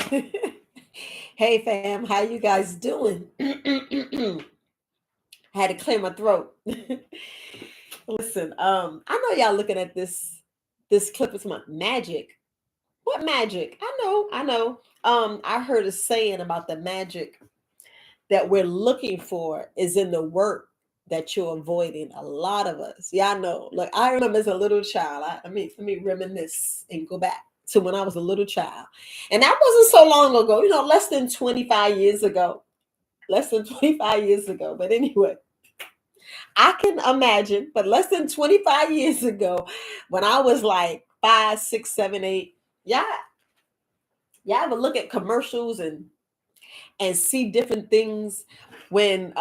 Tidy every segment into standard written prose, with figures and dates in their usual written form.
Hey fam, how you guys doing? Had to clear my throat. Listen, I know y'all looking at this clip. It's my magic. What magic? I know. I heard a saying about the magic that we're looking for is in the work that you're avoiding. A lot of us. Yeah, I know. Look, I remember as a little child. Let me reminisce and go back to when I was a little child. And that wasn't so long ago, less than 25 years ago. Less than 25 years ago. But anyway, I can imagine, but less than 25 years ago, when I was like 5, 6, 7, 8, yeah, yeah, I would look at commercials and see different things when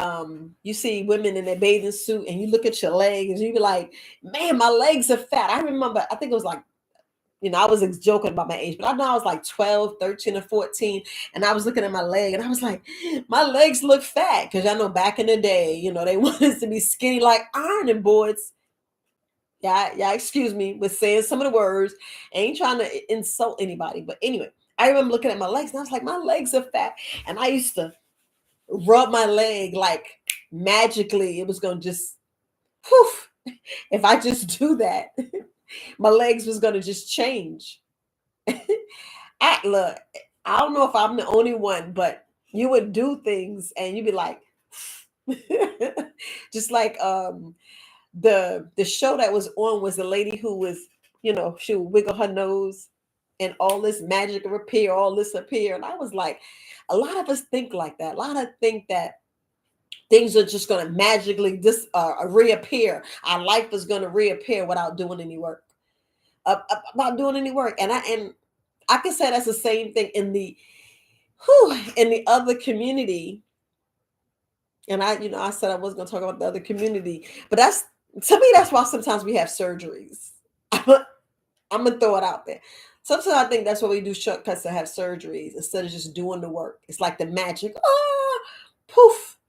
you see women in their bathing suit and you look at your legs and you be like, man, my legs are fat. I remember, I think it was like, I was joking about my age, but I know I was like 12, 13, or 14. And I was looking at my leg and I was like, my legs look fat. Because I know back in the day, they wanted us to be skinny like ironing boards. Yeah, excuse me with saying some of the words. I ain't trying to insult anybody. But anyway, I remember looking at my legs and I was like, my legs are fat. And I used to rub my leg like magically it was going to just, whew, if I just do that, my legs was going to just change. Look, I don't know if I'm the only one, but you would do things and you'd be like, just like the show that was on was the lady who was, she would wiggle her nose and all this magic would appear, all this appear. And I was like, a lot of us think like that. A lot of think that things are just going to magically reappear. Our life is going to reappear without doing any work. About doing any work. And I can say that's the same thing in the other community. And I said I wasn't going to talk about the other community, but that's to me. That's why sometimes we have surgeries. I'm gonna throw it out there. Sometimes I think that's why we do shortcuts to have surgeries instead of just doing the work. It's like the magic. Poof.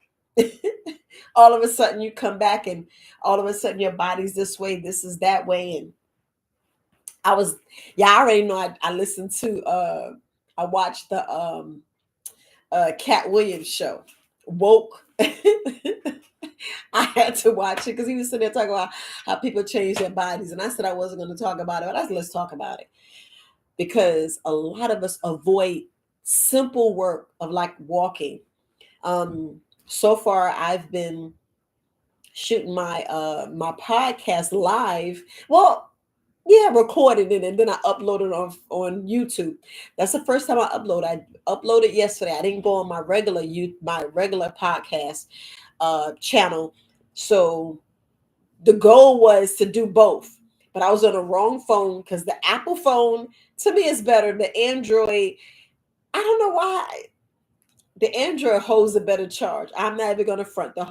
All of a sudden you come back and all of a sudden your body's this way, this is that way. And I was, yeah, I already know I listened to I watched the Cat Williams show. Woke. I had to watch it because he was sitting there talking about how people change their bodies. And I said I wasn't going to talk about it, but I said, let's talk about it. Because a lot of us avoid simple work of like walking. So far, I've been shooting my podcast live. Well, yeah, recorded it and then I uploaded on YouTube. That's the first time I uploaded. I uploaded yesterday. I didn't go on my regular podcast channel. So the goal was to do both, but I was on the wrong phone because the Apple phone to me is better. The Android, I don't know why. The Android holds a better charge. I'm not even going to front. The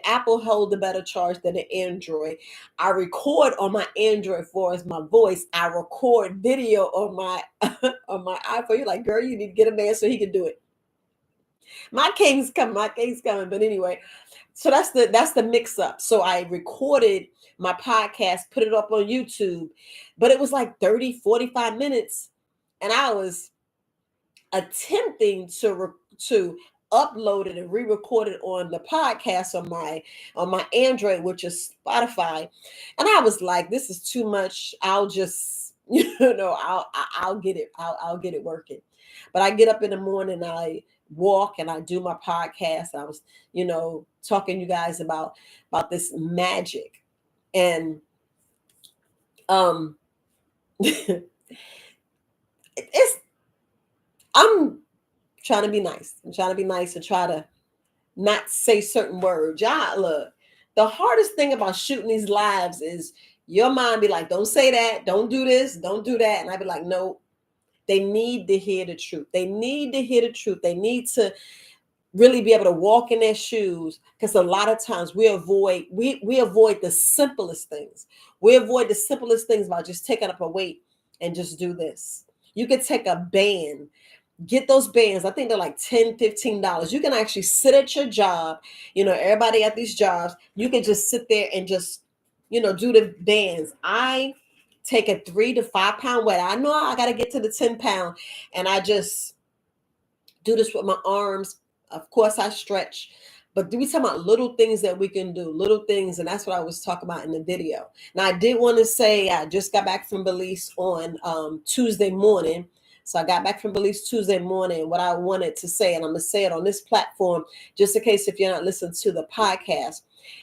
Apple holds a better charge than the Android. I record on my Android for as my voice. I record video on my on my iPhone. You're like, girl, you need to get a man so he can do it. My king's coming. My king's coming. But anyway, so that's the mix up. So I recorded my podcast, put it up on YouTube, but it was like 30, 45 minutes. And I was attempting to upload it and re-record it on the podcast on my Android, which is Spotify. And I was like, this is too much. I'll just, I'll get it. I'll get it working. But I get up in the morning, I walk and I do my podcast. I was, talking to you guys about this magic. And it's I'm trying to be nice. I'm trying to be nice and try to not say certain words. Y'all, look, the hardest thing about shooting these lives is your mind be like, don't say that, don't do this, don't do that. And I'd be like, no, they need to hear the truth. They need to hear the truth. They need to really be able to walk in their shoes, because a lot of times we avoid the simplest things. We avoid the simplest things by just taking up a weight and just do this. You could take a band, get those bands. I think they're like $10, $15. You can actually sit at your job. Everybody at these jobs, you can just sit there and just, do the bands. I take a 3 to 5 pound weight. I know I got to get to the 10 pound, and I just do this with my arms. Of course, I stretch, but we talking about little things that we can do, little things, and that's what I was talking about in the video. Now, I did want to say I just got back from Belize on Tuesday morning. So I got back from Belize Tuesday morning. What I wanted to say, and I'm gonna say it on this platform, just in case if you're not listening to the podcast.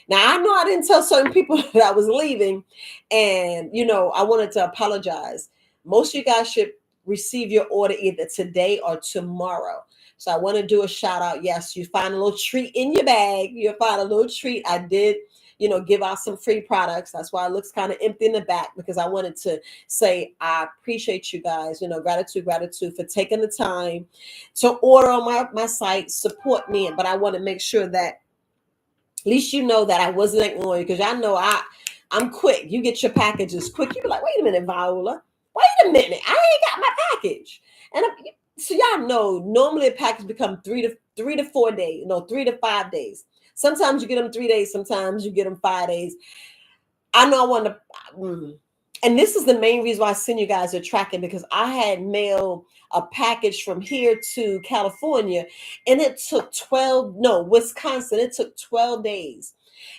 Now I know I didn't tell certain people that I was leaving, and I wanted to apologize. Most of you guys should receive your order either today or tomorrow. So I want to do a shout out. Yes, you find a little treat in your bag. You'll find a little treat. I did, give out some free products. That's why it looks kind of empty in the back, because I wanted to say I appreciate you guys. Gratitude for taking the time to order on my site, support me. But I want to make sure that at least you know that I wasn't ignoring you, because y'all know I'm quick. You get your packages quick. You be like, wait a minute, Viola. Wait a minute. I ain't got my package. And so y'all know normally a package become 3 to 4 days, 3 to 5 days. Sometimes you get them 3 days, sometimes you get them 5 days. I know I want to, and this is the main reason why I send you guys a tracking, because I had mailed a package from here to California, and it took Wisconsin, it took 12 days.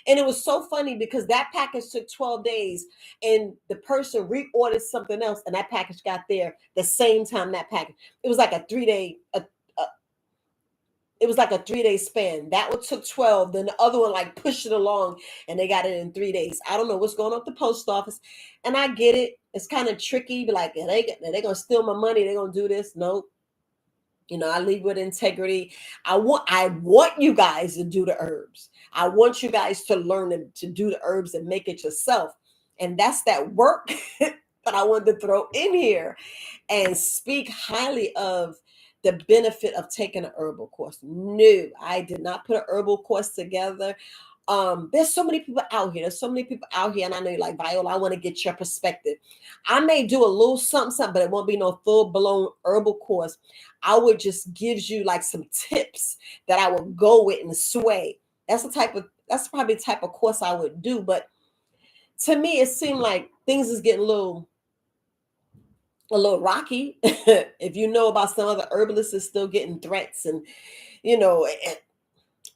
And it was so funny because that package took 12 days, and the person reordered something else, and that package got there the same time that package. It was like a 3 day, it was like a 3 day span. That one took 12. Then the other one like pushed it along, and they got it in 3 days. I don't know what's going on at the post office. And I get it. It's kind of tricky. Be like, they're going to steal my money. They're going to do this. Nope. I leave with integrity. I want you guys to do the herbs. I want you guys to learn to do the herbs and make it yourself. And that's that work that I wanted to throw in here and speak highly of the benefit of taking an herbal course. No, I did not put an herbal course together. There's so many people out here. And I know you're like, Viola, I want to get your perspective. I may do a little something, but it won't be no full-blown herbal course. I would just give you like some tips that I would go with and sway. That's probably the type of course I would do. But to me, it seemed like things is getting a little rocky. If you know about some other herbalists is still getting threats, and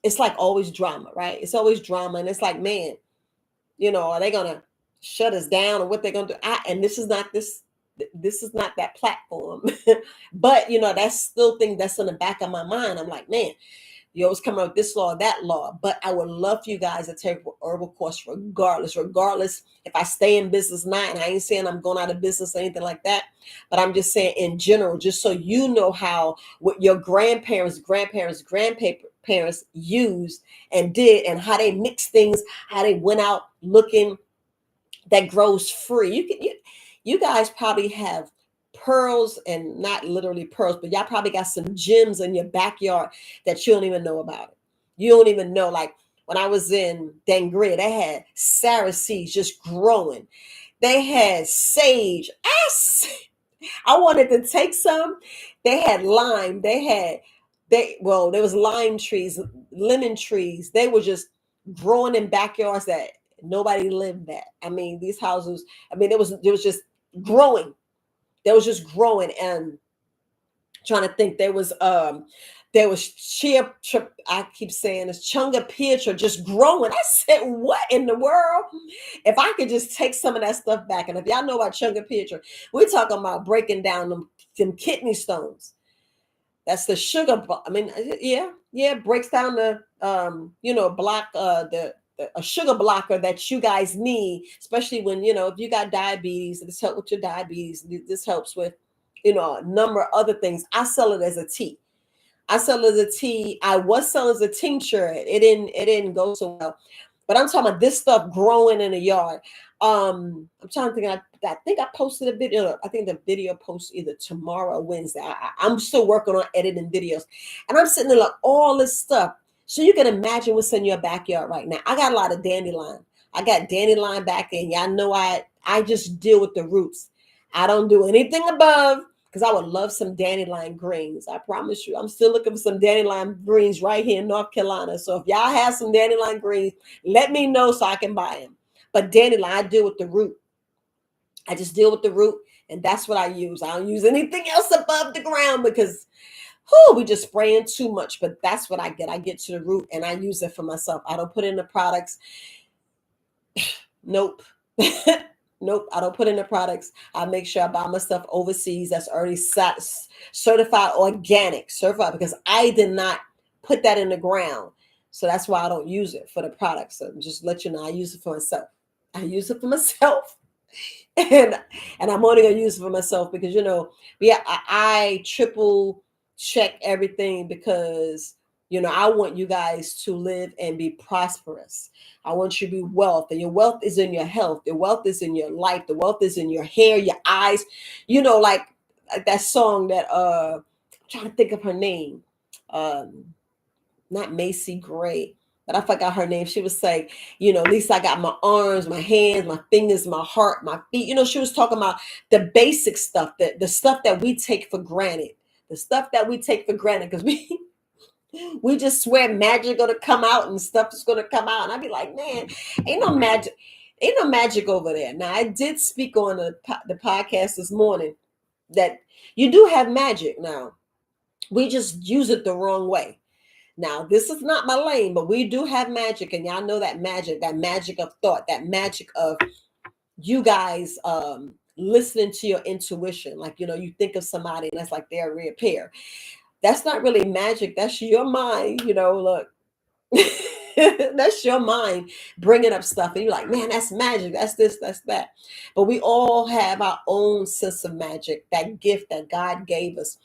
it's like always drama, right? It's always drama. And it's like, man, are they gonna shut us down, or what they're gonna do? And this is not that platform. But that's still thing that's in the back of my mind. I'm like, man, you always come up with this law, that law. But I would love for you guys to take an herbal course regardless if I stay in business now. And I ain't saying I'm going out of business or anything like that, but I'm just saying in general, just so you know how what your grandparents used and did, and how they mix things, how they went out looking that grows free. You guys probably have pearls, and not literally pearls, but y'all probably got some gems in your backyard that you don't even know about. You don't even know. Like when I was in Dangria, they had Sarah seeds just growing. They had sage. I wanted to take some. They had lime. There was lime trees, lemon trees. They were just growing in backyards that nobody lived at. I mean, these houses, it was just growing. That was just growing. And trying to think, there was chia, I keep saying this, chunga pietra just growing. I said, what in the world? If I could just take some of that stuff back. And if y'all know about chunga pietra, we're talking about breaking down them kidney stones. That's the sugar. Breaks down the block a sugar blocker that you guys need, especially when if you got diabetes. This helps with your diabetes. This helps with a number of other things. I sell it as a tea. I was selling as a tincture. It didn't go so well. But I'm talking about this stuff growing in a yard. I'm trying to think. I think I posted a video. I think the video posts either tomorrow or Wednesday. I'm still working on editing videos, and I'm sitting there like all this stuff. So you can imagine what's in your backyard right now. I got a lot of dandelion. I got dandelion back in. Y'all know I just deal with the roots. I don't do anything above, because I would love some dandelion greens. I promise you. I'm still looking for some dandelion greens right here in North Carolina. So if y'all have some dandelion greens, let me know so I can buy them. But dandelion, I deal with the root. I just deal with the root, and that's what I use. I don't use anything else above the ground because we just spraying too much. But that's what I get. I get to the root and I use it for myself. I don't put in the products. Nope. Nope. I don't put in the products. I make sure I buy my stuff overseas that's already certified organic, certified, because I did not put that in the ground. So that's why I don't use it for the products. So just let you know, I use it for myself. I use it for myself. and and I'm only gonna use it for myself because yeah, I triple check everything because I want you guys to live and be prosperous. I want you to be wealth, and your wealth is in your health. Your wealth is in your life. The wealth is in your hair, your eyes. Like that song that I'm trying to think of her name. Not Macy Gray, but I forgot her name. She was saying, at least I got my arms, my hands, my fingers, my heart, my feet. She was talking about the basic stuff, the stuff that we take for granted, the stuff that we take for granted because we just swear magic gonna come out and stuff is gonna come out, and I'd be like, man, ain't no magic, ain't no magic over there. Now I did speak on the podcast this morning that you do have magic. Now we just use it the wrong way. Now, this is not my lane, but we do have magic, and y'all know that magic of thought, that magic of you guys listening to your intuition. Like, you think of somebody and that's like they're a reappear. That's not really magic. That's your mind, look. That's your mind bringing up stuff, and you're like, man, that's magic. That's this, that's that. But we all have our own sense of magic, that gift that God gave us.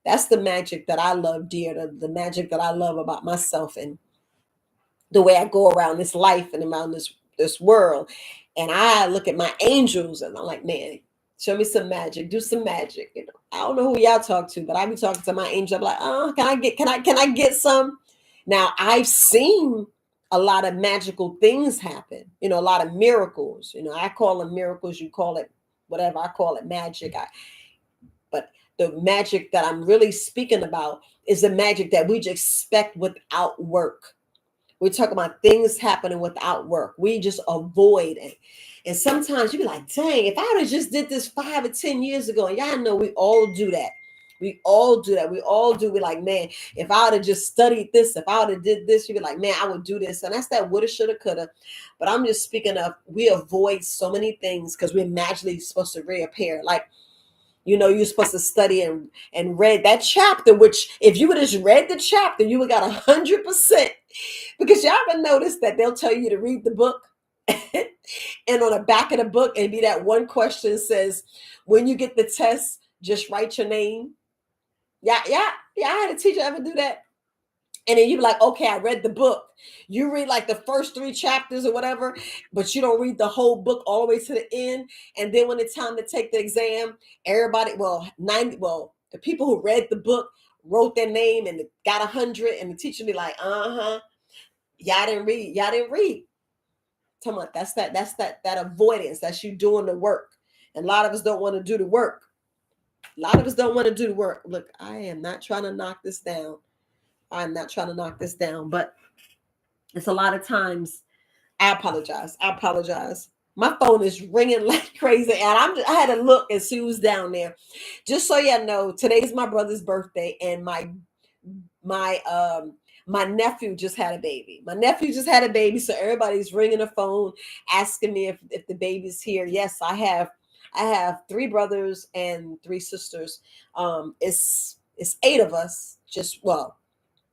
That's the magic that I love, dear. The magic that I love about myself and the way I go around this life and around this world. And I look at my angels and I'm like, man, show me some magic, do some magic. I don't know who y'all talk to, but I be talking to my angel. I'm like, oh, can I get some? Now I've seen a lot of magical things happen, a lot of miracles. I call them miracles, you call it whatever, I call it magic. But the magic that I'm really speaking about is the magic that we just expect without work. We're talking about things happening without work. We just avoid it. And sometimes you be like, dang, if I would have just did this 5 or 10 years ago, and y'all know we all do that. We all do that. We all do. We're like, man, if I would have just studied this, if I would have did this, you'd be like, man, I would do this. And that's that woulda, shoulda, coulda. But I'm just speaking of, we avoid so many things because we're magically supposed to reappear. Like, you're supposed to study and read that chapter, which if you would have just read the chapter, you would got 100%. Because y'all ever notice that they'll tell you to read the book and on the back of the book and be that one question says, when you get the test, just write your name. Yeah. I had a teacher ever do that. And then you be like, okay, I read the book. You read like the first 3 chapters or whatever, but you don't read the whole book all the way to the end. And then when it's time to take the exam, everybody, the people who read the book wrote their name and got 100, and the teacher be like, y'all didn't read. Y'all didn't read. Tell me, that's that avoidance. That's you doing the work. And a lot of us don't want to do the work. A lot of us don't want to do the work. Look, I am not trying to knock this down. I'm not trying to knock this down, but it's a lot of times. I apologize. My phone is ringing like crazy, and I had to look and see who's down there. Just so y'all know, today's my brother's birthday, and my my nephew just had a baby. So everybody's ringing the phone, asking me if the baby's here. Yes, I have 3 brothers and 3 sisters. It's 8 of us.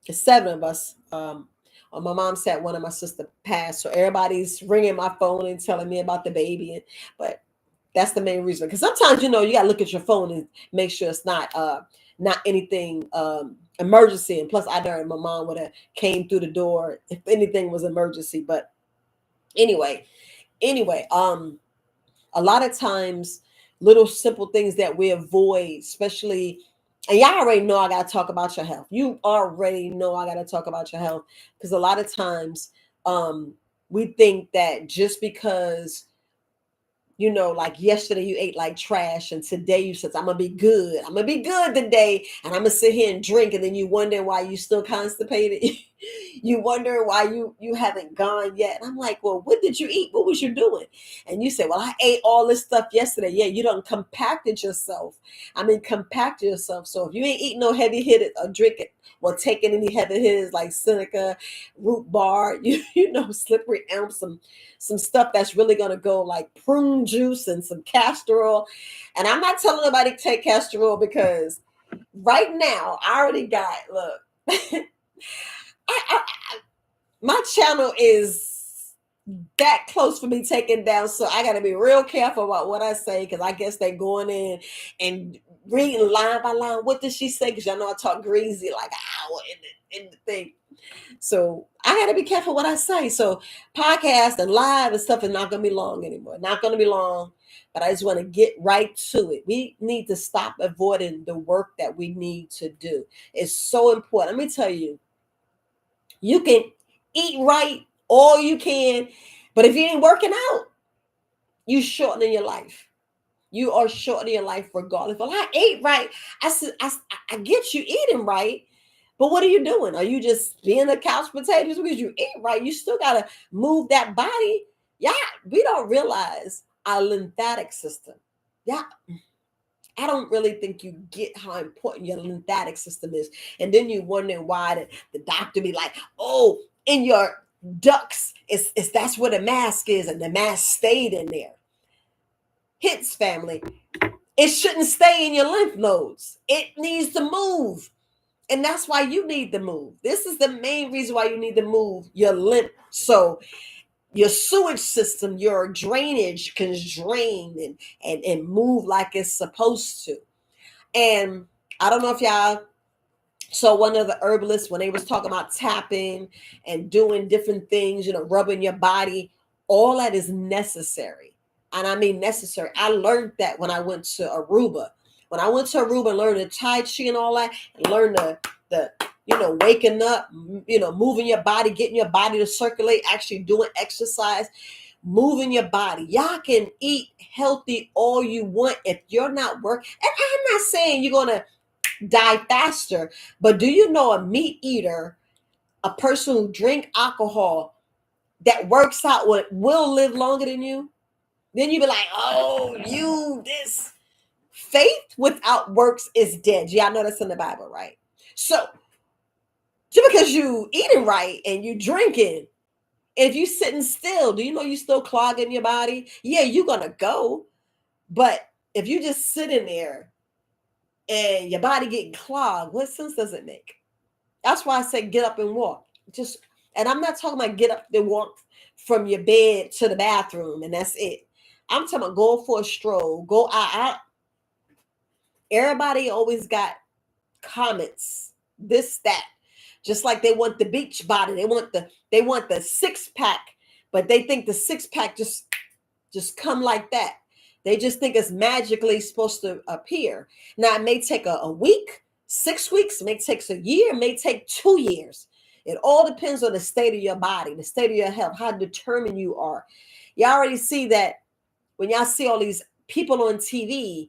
It's 7 of us. On my mom's side, one of my sister passed, so everybody's ringing my phone and telling me about the baby. But that's the main reason. Because sometimes you gotta look at your phone and make sure it's not anything emergency. And plus, I know my mom would have came through the door if anything was emergency. But anyway, a lot of times, little simple things that we avoid, especially. And y'all already know I got to talk about your health. You already know I got to talk about your health because a lot of times we think that just because, like yesterday you ate like trash and today you said, I'm going to be good. I'm going to be good today. And I'm going to sit here and drink. And then you wonder why you still constipated. You wonder why you haven't gone yet. And I'm like, well, what did you eat? What was you doing? And you say, well, I ate all this stuff yesterday. Yeah, you done compacted yourself. I mean, compact yourself. So if you ain't eating no heavy hitters or drinking or taking any heavy hitters like Seneca, root bar, you know, slippery elm, some stuff that's really gonna go like prune juice and some castor oil. And I'm not telling nobody to take castor oil because right now I already got look. I, my channel is that close for me taken down, so I got to be real careful about what I say because I guess they going in and reading line by line. What did she say? Because y'all know I talk greasy like an hour in the thing, so I got to be careful what I say. So podcast and live and stuff is not going to be long anymore. Not going to be long, but I just want to get right to it. We need to stop avoiding the work that we need to do. It's so important. Let me tell you. You can eat right all you can, but if you ain't working out, you shortening your life. You are shortening your life regardless. Well, I ate right. I said, I get you eating right, but what are you doing? Are you just being a couch potatoes because you eat right? You still gotta move that body. Yeah, we don't realize our lymphatic system. Yeah, I don't really think you get how important your lymphatic system is. And then you wonder why the doctor be like, oh, in your ducts, it's that's where the mask is, and the mask stayed in there. Hits family. It shouldn't stay in your lymph nodes. It needs to move. And that's why you need to move. This is the main reason why you need to move your lymph. So your sewage system, your drainage can drain and move like it's supposed to. And I don't know if y'all saw one of the herbalists when they was talking about tapping and doing different things, you know, rubbing your body. All that is necessary. And I mean necessary. I learned that when I went to Aruba. When I went to Aruba and learned the Tai Chi and all that, and learned the you know, waking up, you know, moving your body, getting your body to circulate, actually doing exercise, moving your body. Y'all can eat healthy all you want if you're not working. And I'm not saying you're going to die faster, but do you know a meat eater, a person who drink alcohol that works out will live longer than you? Then you be like, oh, you this. Faith without works is dead. Y'all know that's in the Bible, right? So just because you eating right and you drinking, if you sitting still, do you know you still clogging your body? Yeah, you're gonna go, but if you just sitting there and your body getting clogged, what sense does it make? That's why I say get up and walk. Just, and I'm not talking about get up and walk from your bed to the bathroom and that's it. I'm talking about go for a stroll, go out. Everybody always got comments, this, that. Just like they want the beach body, they want the six pack, but they think the six pack just come like that. They just think it's magically supposed to appear. Now it may take a week, 6 weeks, it may take a year, it may take 2 years. It all depends on the state of your body, the state of your health, how determined you are. You already see that when y'all see all these people on TV,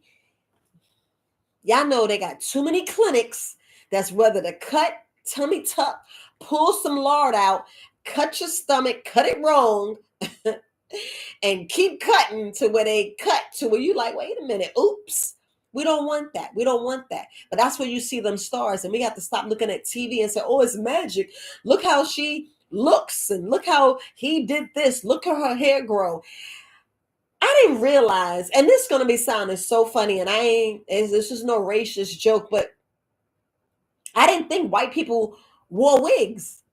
y'all know they got too many clinics. That's whether to cut, tummy tuck, pull some lard out, cut your stomach, cut it wrong, and keep cutting to where they cut to where you like, wait a minute, oops. We don't want that. We don't want that. But that's where you see them stars. And we have to stop looking at TV and say, oh, it's magic. Look how she looks and look how he did this. Look how her hair grow. I didn't realize, and this is going to be sounding so funny, and this is no racist joke, but I didn't think white people wore wigs.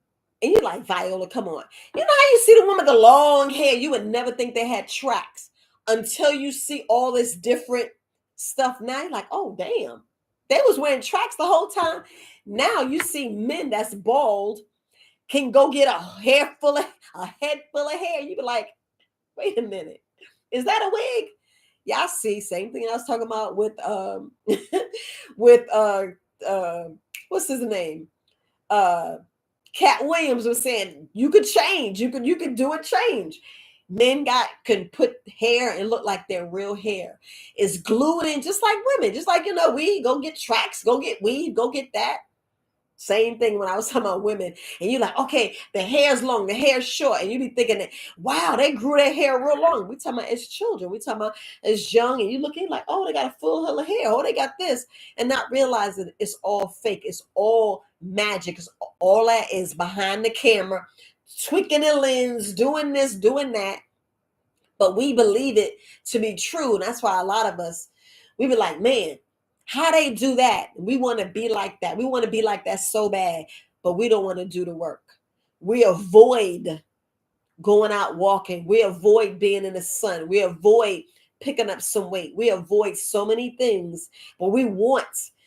And you're like, Viola, come on. You know how you see the woman with the long hair? You would never think they had tracks until you see all this different stuff. Now you're like, oh, damn. They was wearing tracks the whole time. Now you see men that's bald can go get a head full of hair. You be like, wait a minute. Is that a wig? Y'all see, same thing I was talking about with with what's his name? Cat Williams was saying you could change, you could do a change. Men can put hair and look like their real hair. It's glued in just like women, just like we go get tracks, go get weed, go get that. Same thing when I was talking about women, and you're like, okay, the hair's long, the hair's short, and you be thinking that, wow, they grew their hair real long. We talking about as children, we talking about as young, and you looking like, oh, they got a full head of hair, oh, they got this, and not realizing it's all fake, it's all magic, it's all that is behind the camera, tweaking the lens, doing this, doing that, but we believe it to be true, and that's why a lot of us, we be like, man, how they do that? We want to be like that. We want to be like that so bad, but we don't want to do the work. We avoid going out walking. We avoid being in the sun. We avoid picking up some weight. We avoid so many things, but we want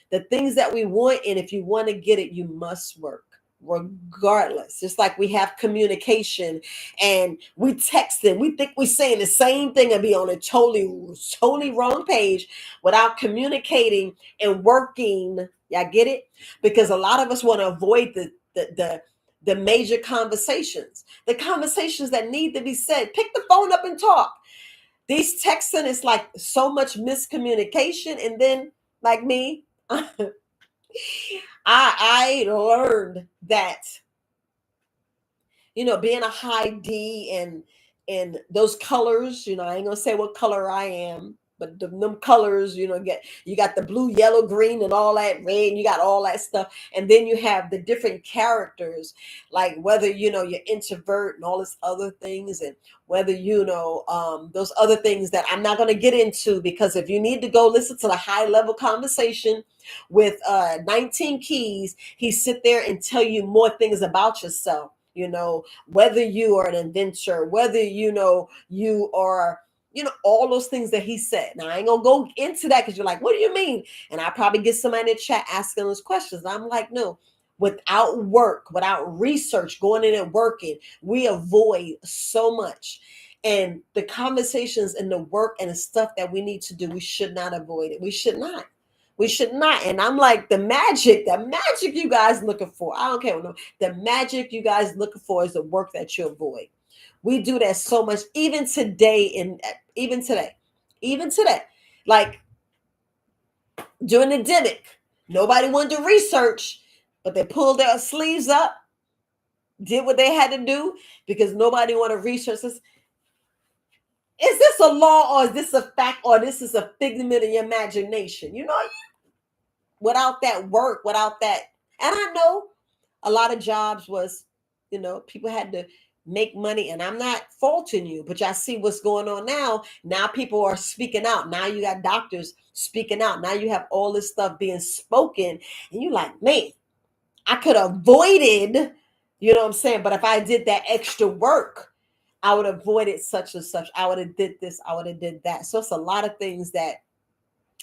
the things that we want. And if you want to get it, you must work regardless. Just like we have communication and we texting, we think we're saying the same thing and be on a totally wrong page without communicating and working. Y'all get it? Because a lot of us want to avoid the major conversations, the conversations that need to be said. Pick the phone up and talk. These texting is like so much miscommunication. And then, like me, I learned that, being a high D and those colors, I ain't gonna say what color I am, but them colors, you got the blue, yellow, green, and all that red, and you got all that stuff. And then you have the different characters, like whether, you're introvert and all this other things, and whether, those other things that I'm not gonna get into, because if you need to go listen to the high level conversation with 19 keys, he sit there and tell you more things about yourself. Whether you are an inventor, whether, you are, all those things that he said. Now, I ain't gonna go into that because you're like, what do you mean? And I probably get somebody in the chat asking those questions. I'm like, no, without work, without research, going in and working, we avoid so much. And the conversations and the work and the stuff that we need to do, we should not avoid it. We should not. We should not. And I'm like, the magic you guys looking for. I don't care. The magic you guys looking for is the work that you avoid. We do that so much, even today, even today, like during the pandemic, nobody wanted to research, but they pulled their sleeves up, did what they had to do because nobody wanted to research this. Is this a law, or is this a fact, or this is a figment of your imagination? Without that work, without that. And I know a lot of jobs was, people had to make money, and I'm not faulting you, but y'all see what's going on now. Now people are speaking out. Now you got doctors speaking out. Now you have all this stuff being spoken, and you're like, man, I could have avoided, you know what I'm saying? But if I did that extra work, I would have avoided such and such. I would have did this. I would have did that. So it's a lot of things that.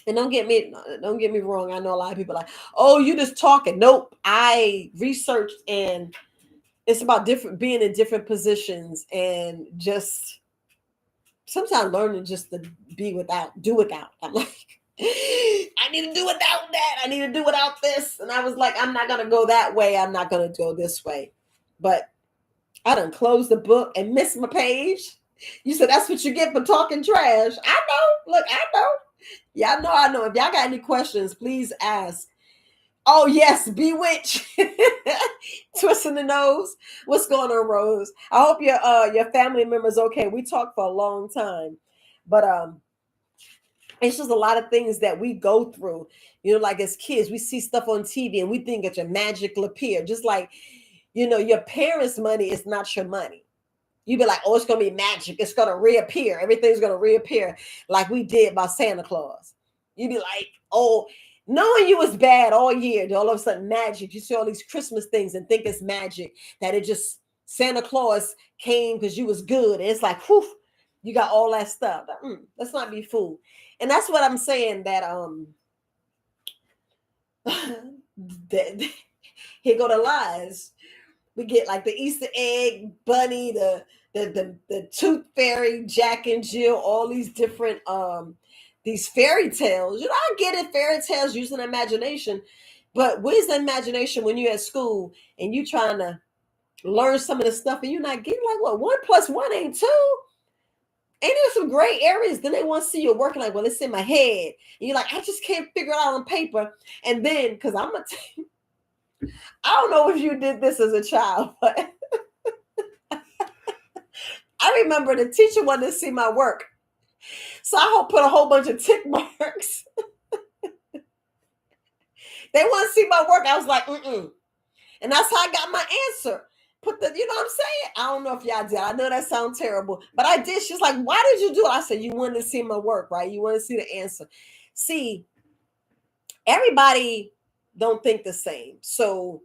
And don't get me wrong. I know a lot of people are like, oh, you just talking. Nope. I researched, and it's about being in different positions, and just sometimes learning just to do without. I'm like, I need to do without that. I need to do without this. And I was like, I'm not going to go that way. I'm not going to go this way. But I done closed the book and missed my page. You said that's what you get for talking trash. I know. Look, I know. Y'all know I know. If y'all got any questions, please ask. Oh, yes, Bewitch. Twisting the nose. What's going on, Rose? I hope your family member's okay. We talked for a long time. But it's just a lot of things that we go through. Like as kids, we see stuff on TV and we think it's a magical appear. Just like, your parents' money is not your money. You be like, oh, it's going to be magic. It's going to reappear. Everything's going to reappear like we did by Santa Claus. You be like, oh, knowing you was bad all year, all of a sudden magic. You see all these Christmas things and think it's magic, that it just Santa Claus came because you was good. And it's like, whew, you got all that stuff. Let's not be fooled. And that's what I'm saying, that here go the lies. We get like the Easter egg bunny, the tooth fairy, Jack and Jill, all these different these fairy tales. I get it, fairy tales using imagination, but where's the imagination when you're at school and you trying to learn some of the stuff and you're not getting like, what, 1 + 1 ain't 2? Ain't there some gray areas? Then they want to see you working like, well, it's in my head. And you're like, I just can't figure it out on paper. And then, because I'm gonna I don't know if you did this as a child, but I remember the teacher wanted to see my work. So I put a whole bunch of tick marks. They want to see my work. I was like, mm-mm. And that's how I got my answer. Put the, you know what I'm saying? I don't know if y'all did. I know that sounds terrible, but I did. She's like, why did you do it? I said, you wanted to see my work, right? You want to see the answer. See, everybody don't think the same. So,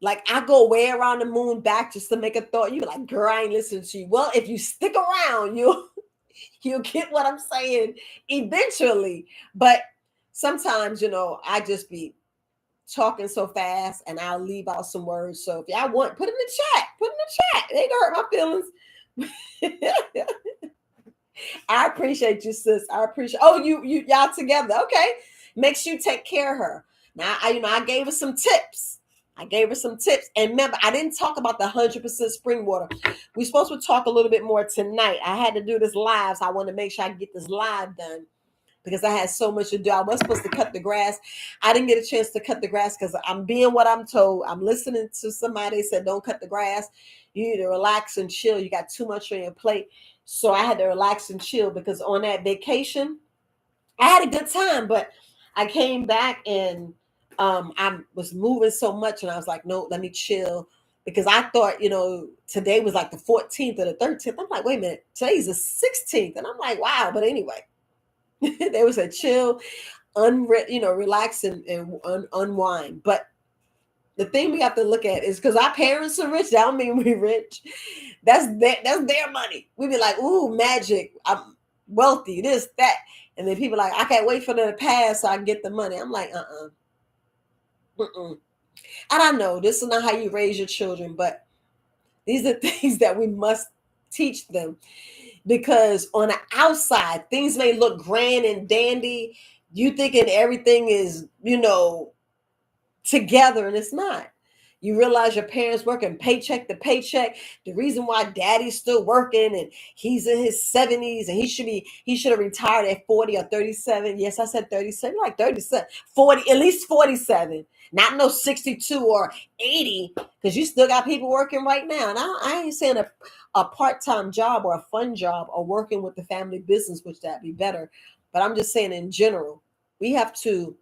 like, I go way around the moon back just to make a thought. You be like, girl, I ain't listening to you. Well, if you stick around, you'll get what I'm saying eventually. But sometimes, I just be talking so fast and I'll leave out some words. So if y'all want, put in the chat. Put in the chat. It ain't gonna hurt my feelings. I appreciate you, sis. I appreciate. Oh, y'all together. Okay. Make sure you take care of her. Now, I gave her some tips. I gave her some tips. And remember, I didn't talk about the 100% spring water. We're supposed to talk a little bit more tonight. I had to do this live, so I want to make sure I get this live done because I had so much to do. I was supposed to cut the grass. I didn't get a chance to cut the grass because I'm being what I'm told. I'm listening to somebody said, don't cut the grass. You need to relax and chill. You got too much on your plate. So I had to relax and chill because on that vacation, I had a good time, but I came back and I was moving so much and I was like, no, let me chill. Because I thought, today was like the 14th or the 13th. I'm like, wait a minute, today's the 16th. And I'm like, wow. But anyway, there was a chill, relax and unwind. But the thing we have to look at is because our parents are rich, that don't mean we rich. That's their money. We be like, ooh, magic. I'm wealthy, this, that. And then people like, I can't wait for them to pass so I can get the money. I'm like, mm-mm. And I know this is not how you raise your children, but these are things that we must teach them. Because on the outside, things may look grand and dandy. You thinking everything is, together, and it's not. You realize your parents working paycheck to paycheck. The reason why daddy's still working and he's in his 70s and he should have retired at 40 or 37. Yes, I said 37, like 37, 40, at least 47. Not no 62 or 80, because you still got people working right now. And I ain't saying a part-time job or a fun job or working with the family business, which that'd be better. But I'm just saying in general, we have to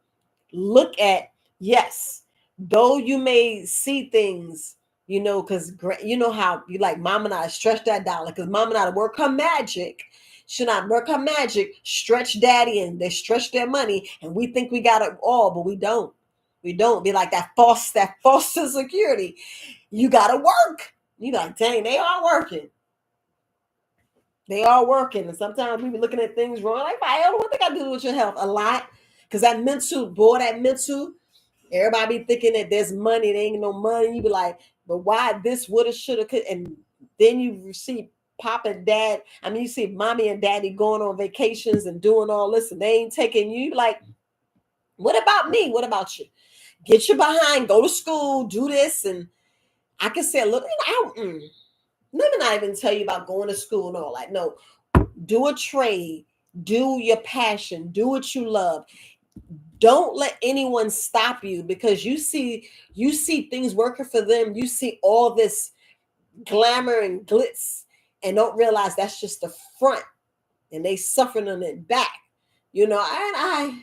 look at, yes, though you may see things, because you know how you like mom and I stretch that dollar because mom and I work her magic. Should not work her magic, stretch daddy, and they stretch their money, and we think we got it all, but we don't. We don't. Be like that false security. You gotta work. You like, dang, they are working. They are working. And sometimes we be looking at things wrong. Like, Viola, what they got to do with your health? A lot. Because that mental, everybody be thinking that there's money. There ain't no money. You be like, but why this, woulda, shoulda, could? And then you see pop and dad. I mean, you see mommy and daddy going on vacations and doing all this, and they ain't taking you. Like, what about me? What about you? Get your behind, go to school, do this. And I can say, look, let me not even tell you about going to school and all that. No, do a trade, do your passion, do what you love. Don't let anyone stop you because you see things working for them. You see all this glamour and glitz and don't realize that's just the front and they suffering on it back. I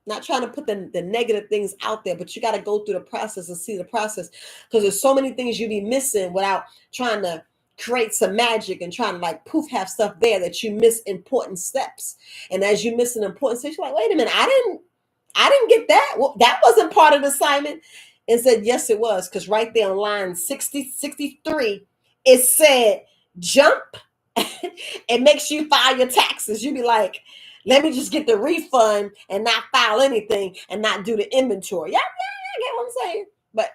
not trying to put the negative things out there, but you got to go through the process and see the process because there's so many things you be missing without trying to create some magic and trying to like poof have stuff there that you miss important steps. And as you miss an important step, you're like, wait a minute, I didn't get that. Well, that wasn't part of the assignment. And said, yes, it was. Because right there on line 63, it said, jump and make sure you file your taxes. You'd be like, let me just get the refund and not file anything and not do the inventory. Yeah, I get what I'm saying. But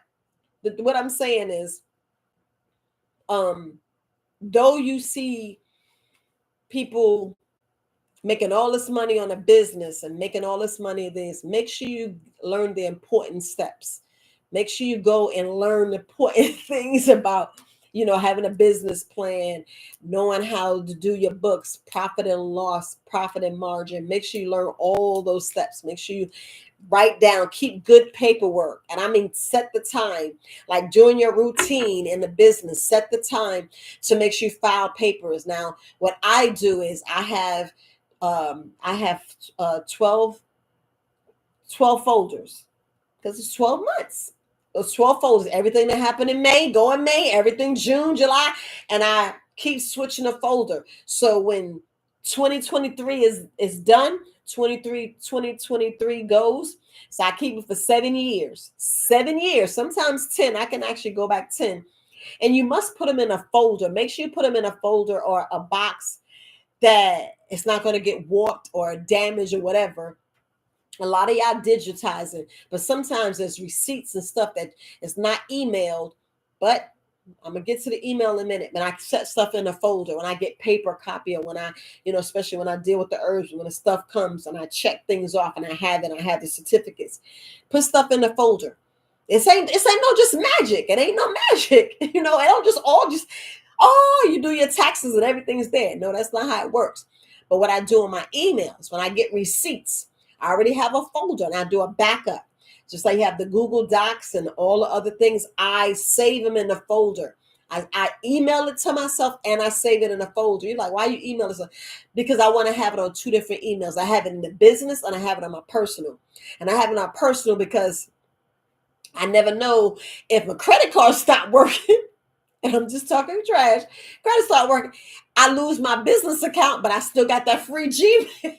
what I'm saying is, though you see people making all this money on a business and making all this money, make sure you learn the important steps. Make sure you go and learn the important things about having a business plan, knowing how to do your books, profit and loss, profit and margin. Make sure you learn all those steps. Make sure you write down, keep good paperwork. And I mean, set the time, like during your routine in the business, set the time to make sure you file papers. Now, what I do is I have 12 folders because it's 12 months. Those 12 folders, everything that happened in May, go in May, everything June, July, and I keep switching a folder. So when 2023 is done, 2023 goes. So I keep it for 7 years. 7 years, sometimes 10. I can actually go back 10. And you must put them in a folder. Make sure you put them in a folder or a box that it's not going to get warped or damaged or whatever. A lot of y'all digitizing, but sometimes there's receipts and stuff that is not emailed. But I'm gonna get to the email in a minute. But I set stuff in a folder when I get paper copy, or when I, especially when I deal with the herbs, when the stuff comes and I check things off and I have it, I have the certificates. Put stuff in the folder. It ain't no just magic. It ain't no magic. It don't just all just, oh, you do your taxes and everything's there. No, that's not how it works. But what I do in my emails, when I get receipts, I already have a folder and I do a backup. Just like you have the Google Docs and all the other things, I save them in the folder. I email it to myself and I save it in a folder. You're like, why you email this? Because I want to have it on two different emails. I have it in the business and I have it on my personal. And I have it on personal because I never know if my credit card stopped working. And I'm just talking trash. Credit start working. I lose my business account, but I still got that free Gmail.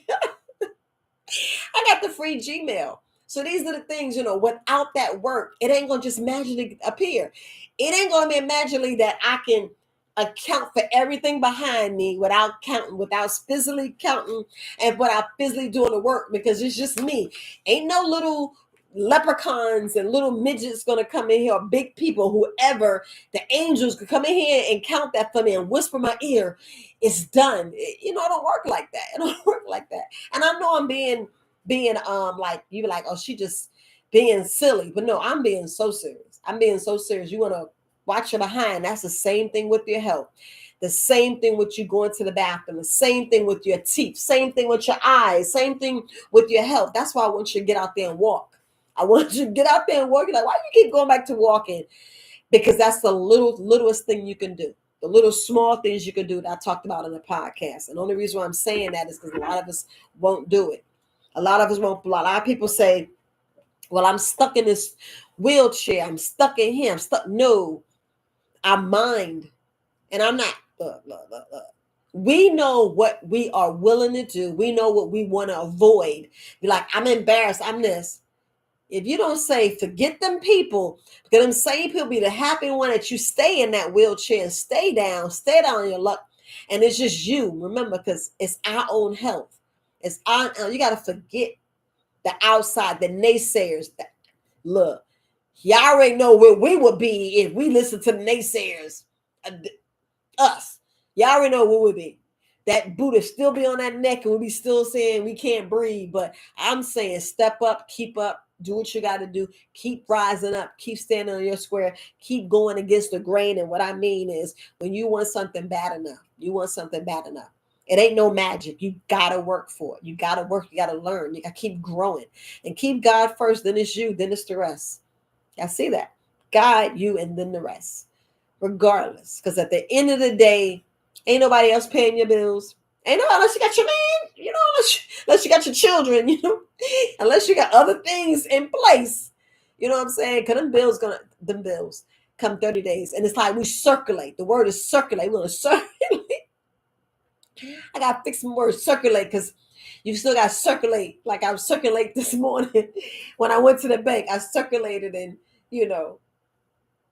I got the free Gmail. So these are the things, without that work, it ain't going to just magically appear. It ain't going to be magically that I can account for everything behind me without counting, without physically counting, and without physically doing the work, because it's just me. Ain't no little leprechauns and little midgets going to come in here, or big people, whoever, the angels could come in here and count that for me and whisper my ear. It's done. It don't work like that. It don't work like that. And I know I'm being like, you be like, oh, she just being silly. But no, I'm being so serious. I'm being so serious. You want to watch your behind. That's the same thing with your health. The same thing with you going to the bathroom. The same thing with your teeth. Same thing with your eyes. Same thing with your health. That's why I want you to get out there and walk. I want you to get out there and walk. You're like, why do you keep going back to walking? Because that's the littlest thing you can do. The little small things you can do that I talked about in the podcast. And the only reason why I'm saying that is because a lot of us won't do it. A lot of us won't. A lot of people say, well, I'm stuck in this wheelchair. I'm stuck in here. I'm stuck. No, I mind. And I'm not. We know what we are willing to do. We know what we want to avoid. Be like, I'm embarrassed. I'm this. If you don't say, forget them people, because them same people be the happy one that you stay in that wheelchair and stay down on your luck. And it's just you. Remember, because it's our own health. It's you got to forget the outside, the naysayers. Look, y'all already know where we would be if we listened to the naysayers. Us. Y'all already know where we'd be. That Buddha still be on that neck and we'll be still saying we can't breathe. But I'm saying step up, keep up. Do what you got to do. Keep rising up. Keep standing on your square. Keep going against the grain. And what I mean is when you want something bad enough, you want something bad enough. It ain't no magic. You got to work for it. You got to work. You got to learn. You got to keep growing. And keep God first. Then it's you. Then it's the rest. I see that. God, you, and then the rest. Regardless. Because at the end of the day, ain't nobody else paying your bills. Ain't nobody unless you got your man, unless you got your children, unless you got other things in place. You know what I'm saying? Because them bills come 30 days. And it's like we circulate. The word is circulate. We're going to circulate. I got to fix some words. Circulate, because you still got to circulate. Like I circulate this morning. When I went to the bank, I circulated and,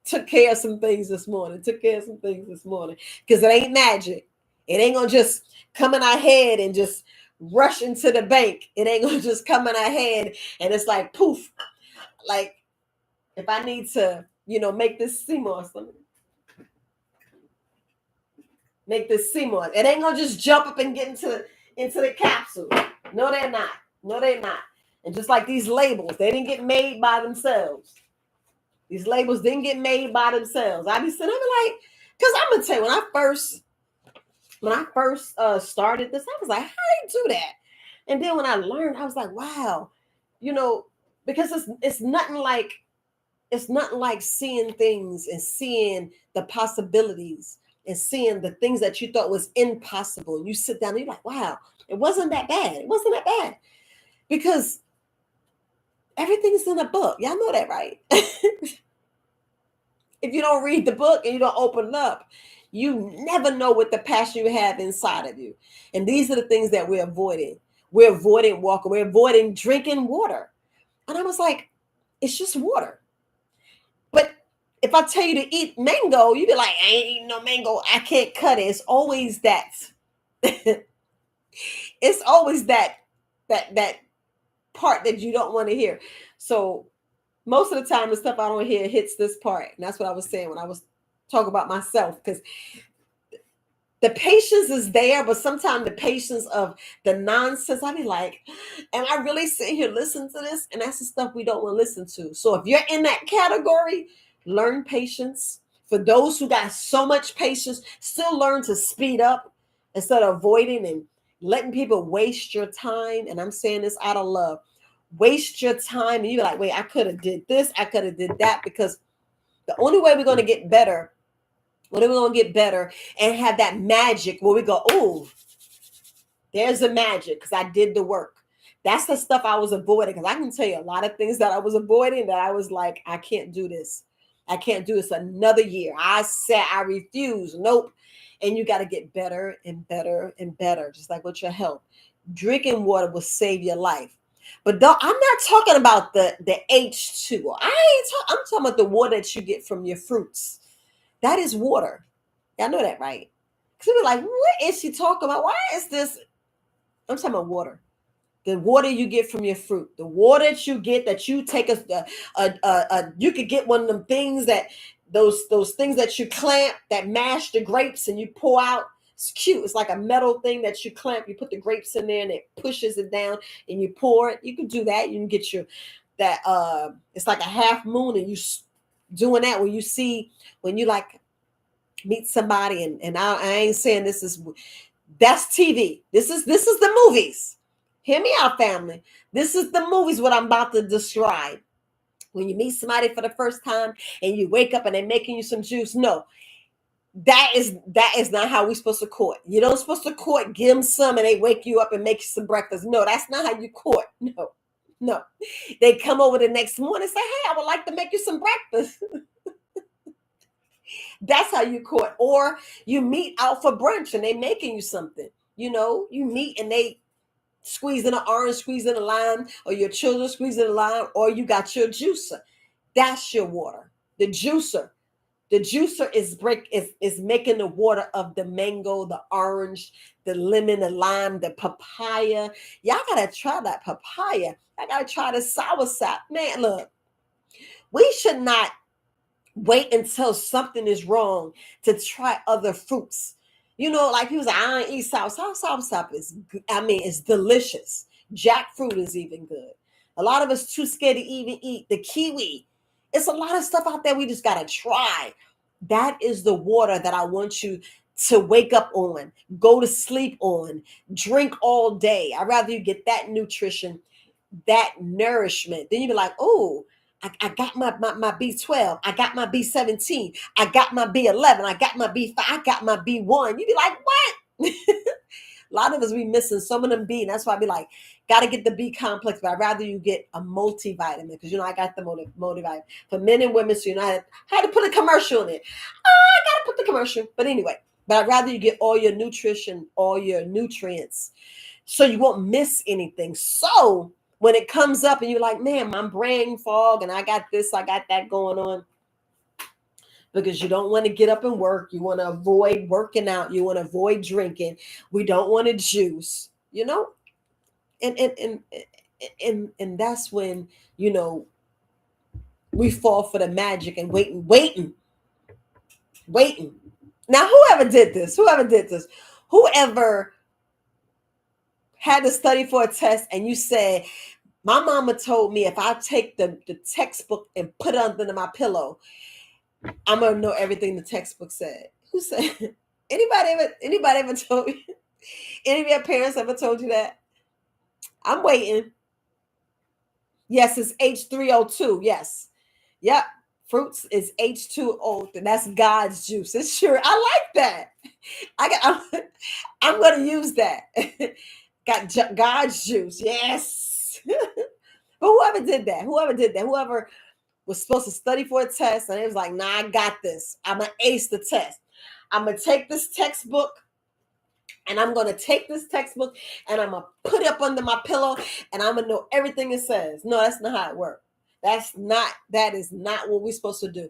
took care of some things this morning. Because it ain't magic. It ain't going to just come in our head and just rush into the bank. It ain't going to just come in our head and it's like poof. Like if I need to, make this CMOS, make this CMOS. It ain't going to just jump up and get into the capsule. No, they're not. No, they're not. And just like these labels, they didn't get made by themselves. These labels didn't get made by themselves. I be sitting there like, Because I'm gonna tell you, when I first started this, I was like, how do you do that? And then when I learned, I was like, wow, you know, because it's nothing like seeing things and seeing the possibilities and seeing the things that you thought was impossible. And you sit down and you're like, wow, it wasn't that bad. It wasn't that bad. Because everything's in a book. Y'all know that, right? If you don't read the book and you don't open it up, you never know what the passion you have inside of you. And these are the things that we're avoiding. We're avoiding walking, we're avoiding drinking water. And I was like, it's just water. But if I tell you to eat mango, you'd be like, I ain't eating no mango. I can't cut it. It's always that. It's always that part that you don't want to hear. So most of the time, the stuff I don't hear hits this part. And that's what I was saying when I was talking about myself. Because the patience is there, but sometimes the patience of the nonsense, I be like, am I really sitting here listening to this? And that's the stuff we don't want to listen to. So if you're in that category, learn patience. For those who got so much patience, still learn to speed up instead of avoiding and letting people waste your time. And I'm saying this out of love. Waste your time. And you're like, wait, I could have did this. I could have did that. Because the only way we're going to get better, when are we going to get better and have that magic where we go, oh, there's the magic because I did the work. That's the stuff I was avoiding. Because I can tell you a lot of things that I was avoiding that I was like, I can't do this. I can't do this another year. I said I refuse. Nope. And you got to get better and better and better, just like with your health. Drinking water will save your life. But I'm not talking about the H2. I'm talking about the water that you get from your fruits. That is water. Y'all know that, right? Because we're like, what is she talking about? Why is this? I'm talking about water. The water you get from your fruit, the water that you get that you take you could get one of them things that those things that you clamp that mash the grapes and you pour out. It's cute. It's like a metal thing that you clamp. You put the grapes in there and it pushes it down and you pour it. You can do that. You can get your that. It's like a half moon and you doing that when you see when you like meet somebody and I ain't saying this is that's TV. This is the movies. Hear me out, family. This is the movies what I'm about to describe. When you meet somebody for the first time and you wake up and they're making you some juice. No, that is not how we're supposed to court. You don't supposed to court, give them some and they wake you up and make you some breakfast. No, that's not how you court. No, no. They come over the next morning and say, hey, I would like to make you some breakfast. That's how you court. Or you meet out for brunch and they making you something. You know, you meet and they squeezing an orange, squeezing a lime, or your children squeezing a lime, or you got your juicer. That's your water. The juicer. The juicer is making the water of the mango, the orange, the lemon, the lime, the papaya. Y'all gotta try that papaya. I gotta try the soursop. Man, look, we should not wait until something is wrong to try other fruits. You know, like people say, I don't eat soursop. Soursop is, I mean, it's delicious. Jackfruit is even good. A lot of us too scared to even eat the kiwi. It's a lot of stuff out there we just gotta try. That is the water that I want you to wake up on, go to sleep on, drink all day. I'd rather you get that nutrition, that nourishment. Then you be like, oh, I got my B12. I got my B17. I got my B11. I got my B5. I got my B1. You be like, what? A lot of us be missing some of them B. And that's why I be like, got to get the B complex. But I'd rather you get a multivitamin because, you know, I got the multivitamin for men and women. So, you know, I had to put a commercial in it. I got to put the commercial. But anyway, but I'd rather you get all your nutrition, all your nutrients so you won't miss anything. So when it comes up and you're like, man, my brain fog and I got this, I got that going on. Because you don't want to get up and work. You want to avoid working out. You want to avoid drinking. We don't want to juice, you know? And that's when, you know, we fall for the magic and waiting. Now, whoever did this, whoever had to study for a test and you said, my mama told me if I take the textbook and put it under my pillow, I'm going to know everything the textbook said. Who said? Anybody ever told you? Any of your parents ever told you that? I'm waiting. Yes, it's H3O2. Yes. Yep. Fruits is H2O. And that's God's juice. It's sure. I like that. I'm going to use that. Got God's juice. Yes. But whoever was supposed to study for a test and it was like, nah, I got this. I'm going to ace the test. I'm going to take this textbook and I'm going to take this textbook and I'm going to put it up under my pillow and I'm going to know everything it says. No, that's not how it works. That is not what we're supposed to do.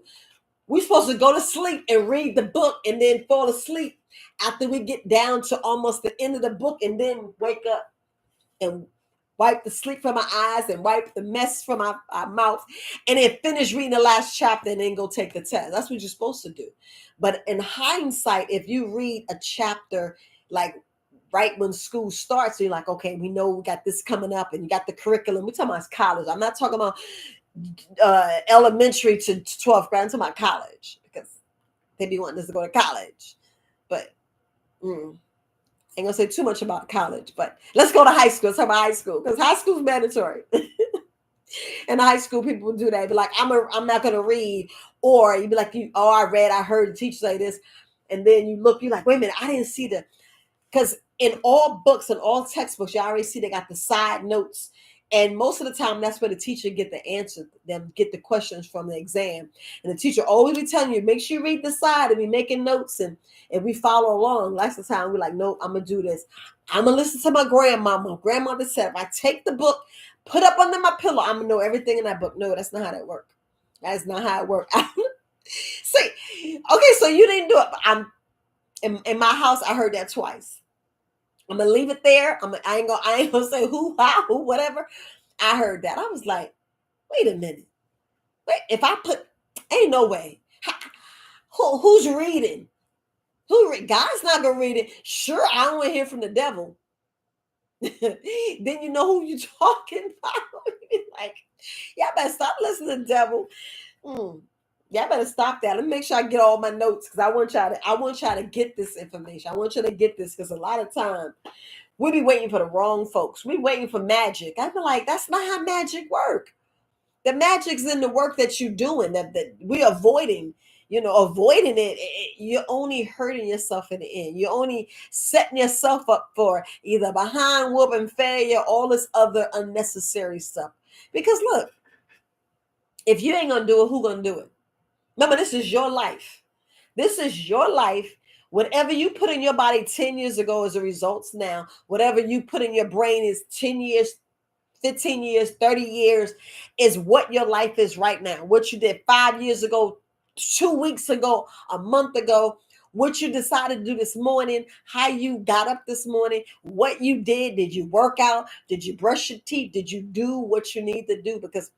We're supposed to go to sleep and read the book and then fall asleep after we get down to almost the end of the book and then wake up and wipe the sleep from our eyes and wipe the mess from our mouth and then finish reading the last chapter and then go take the test. That's what you're supposed to do. But in hindsight, if you read a chapter like right when school starts, you're like, okay, we know we got this coming up and you got the curriculum. We're talking about college. I'm not talking about elementary to 12th grade. I'm talking about college because they be wanting us to go to college. But ain't gonna say too much about college, but let's go to high school. Let's talk about high school because high school is mandatory. In high school, people would do that. Be like, I'm not gonna read, or you'd be like, I heard the teacher say this, and then you look, you're like, wait a minute, I didn't see because in all books and all textbooks, you already see they got the side notes. And most of the time, that's where the teacher get the answer, get the questions from the exam. And the teacher always be telling you, make sure you read the side and be making notes. And we follow along. Lots of the time, we're like, nope, I'm going to do this. I'm going to listen to my grandmama. Grandmother said, if I take the book, put up under my pillow, I'm going to know everything in that book. No, that's not how that works. That is not how it works. See, okay, so you didn't do it. I'm in my house, I heard that twice. I'm gonna leave it there. I ain't gonna say who, how, who, whatever. I heard that. I was like, wait a minute. Wait, if I put, ain't no way. Who's reading? God's not gonna read it. Sure, I don't want to hear from the devil. Then you know who you're talking about. Like, y'all better stop listening to the devil. Y'all better stop that. Let me make sure I get all my notes because I want y'all to get this information. I want you to get this because a lot of time we be waiting for the wrong folks. We waiting for magic. I be like, that's not how magic work. The magic's in the work that you're doing that we're avoiding. Avoiding it, you're only hurting yourself in the end. You're only setting yourself up for either behind whooping failure, all this other unnecessary stuff. Because look, if you ain't gonna do it, who gonna do it? Remember, this is your life. This is your life. Whatever you put in your body 10 years ago is the results now. Whatever you put in your brain is 10 years, 15 years, 30 years is what your life is right now. What you did 5 years ago, 2 weeks ago, a month ago, what you decided to do this morning, how you got up this morning, what you did. Did you work out? Did you brush your teeth? Did you do what you need to do? Because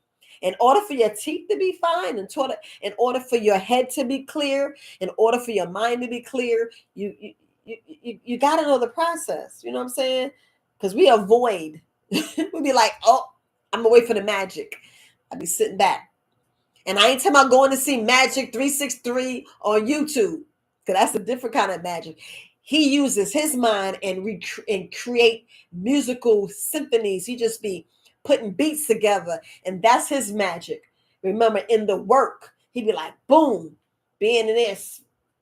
in order for your teeth to be fine, in order for your head to be clear, in order for your mind to be clear, you got to know the process. You know what I'm saying? Because we avoid. We'd be like, oh, I'm gonna wait for the magic. I'd be sitting back, and I ain't talking about going to see Magic 363 on YouTube, because that's a different kind of magic. He uses his mind and create musical symphonies. He just be putting beats together, and that's his magic. Remember, in the work, he'd be like, boom, being in there,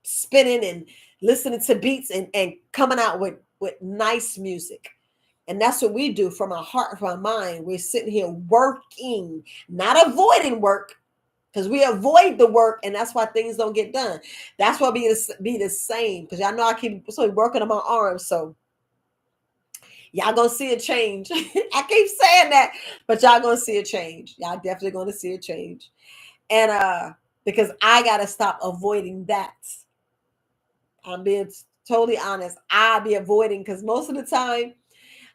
spinning and listening to beats and coming out with nice music. And that's what we do from our heart, from our mind. We're sitting here working, not avoiding work, because we avoid the work, and that's why things don't get done. That's why be the same, because y'all know I keep working on my arms, so y'all gonna see a change. I keep saying that, but y'all gonna see a change. Y'all definitely gonna see a change. And because I gotta stop avoiding that. I'm being totally honest. I'll be avoiding because most of the time,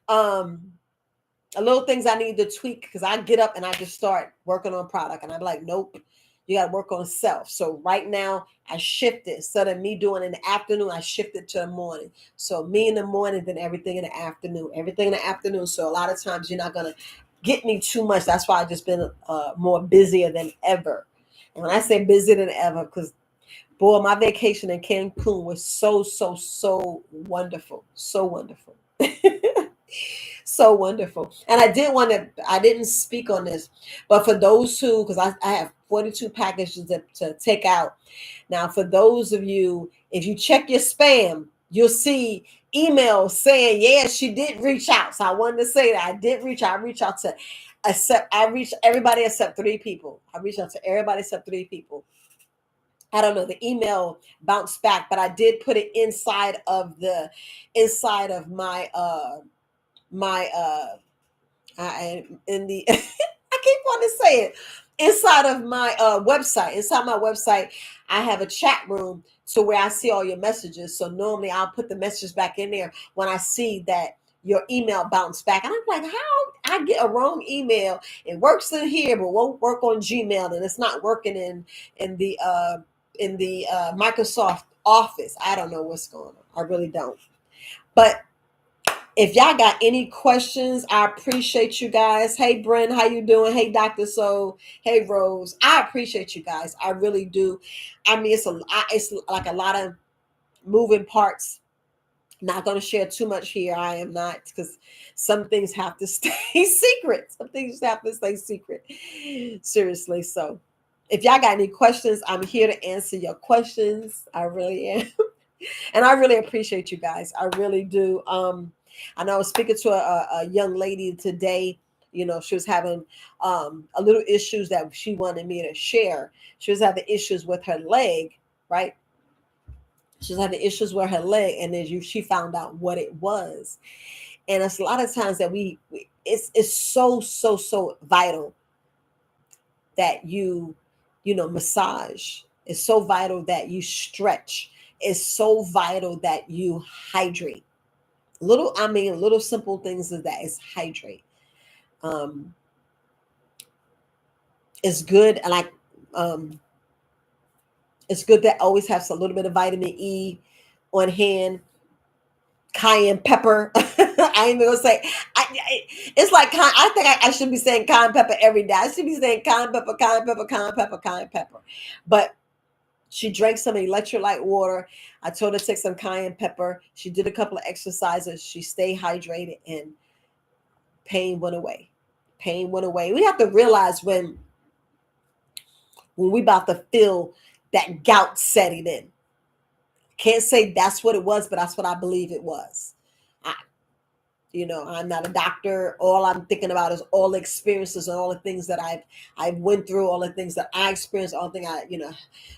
a little things I need to tweak because I get up and I just start working on product and I'm like, nope, you got to work on self. So right now I shifted. Instead of me doing in the afternoon, I shifted to the morning. So me in the morning, then everything in the afternoon. So a lot of times you're not going to get me too much. That's why I've just been more busier than ever. And when I say busier than ever, because Boy, my vacation in Cancun was so wonderful. So wonderful. So wonderful. And I didn't speak on this, but for those who, because I have 42 packages to take out. Now, for those of you, if you check your spam, you'll see emails saying, yeah, she did reach out. So I wanted to say that I did reach out. I reached out to I reached everybody except three people. I reached out to everybody except three people. I don't know, the email bounced back, but I did put it inside of my I in the I keep wanting to say it, inside of my website. Inside my website, I have a chat room to where I see all your messages. So normally I'll put the messages back in there when I see that your email bounced back. And I'm like, how I get a wrong email? It works in here, but won't work on Gmail, and it's not working in the Microsoft Office. I don't know what's going on. I really don't. But if y'all got any questions, I appreciate you guys. Hey, Bren, how you doing? Hey, Dr. Soul. Hey, Rose. I appreciate you guys. I really do. I mean, it's like a lot of moving parts. Not going to share too much here. I am not, because some things have to stay secret. Some things have to stay secret. Seriously. So if y'all got any questions, I'm here to answer your questions. I really am. And I really appreciate you guys. I really do. I know I was speaking to a young lady today. You know, she was having a little issues that she wanted me to share. She was having issues with her leg, right? She was having issues with her leg, and then she found out what it was. And it's a lot of times that it's so vital that you know, massage. It's so vital that you stretch. It's so vital that you hydrate. Little simple things of that is hydrate. Um, it's good, like um, it's good that always has a little bit of vitamin E on hand. Cayenne pepper. I ain't even gonna say. It's like I think I should be saying cayenne pepper every day. I should be saying cayenne pepper, cayenne pepper, cayenne pepper, cayenne pepper. But she drank some electrolyte water. I told her to take some cayenne pepper. She did a couple of exercises. She stayed hydrated, and pain went away. Pain went away. We have to realize when we about to feel that gout setting in. Can't say that's what it was, but that's what I believe it was. I, you know, I'm not a doctor. All I'm thinking about is all the experiences and all the things that I've went through, all the things that I experienced, all the things I, you know,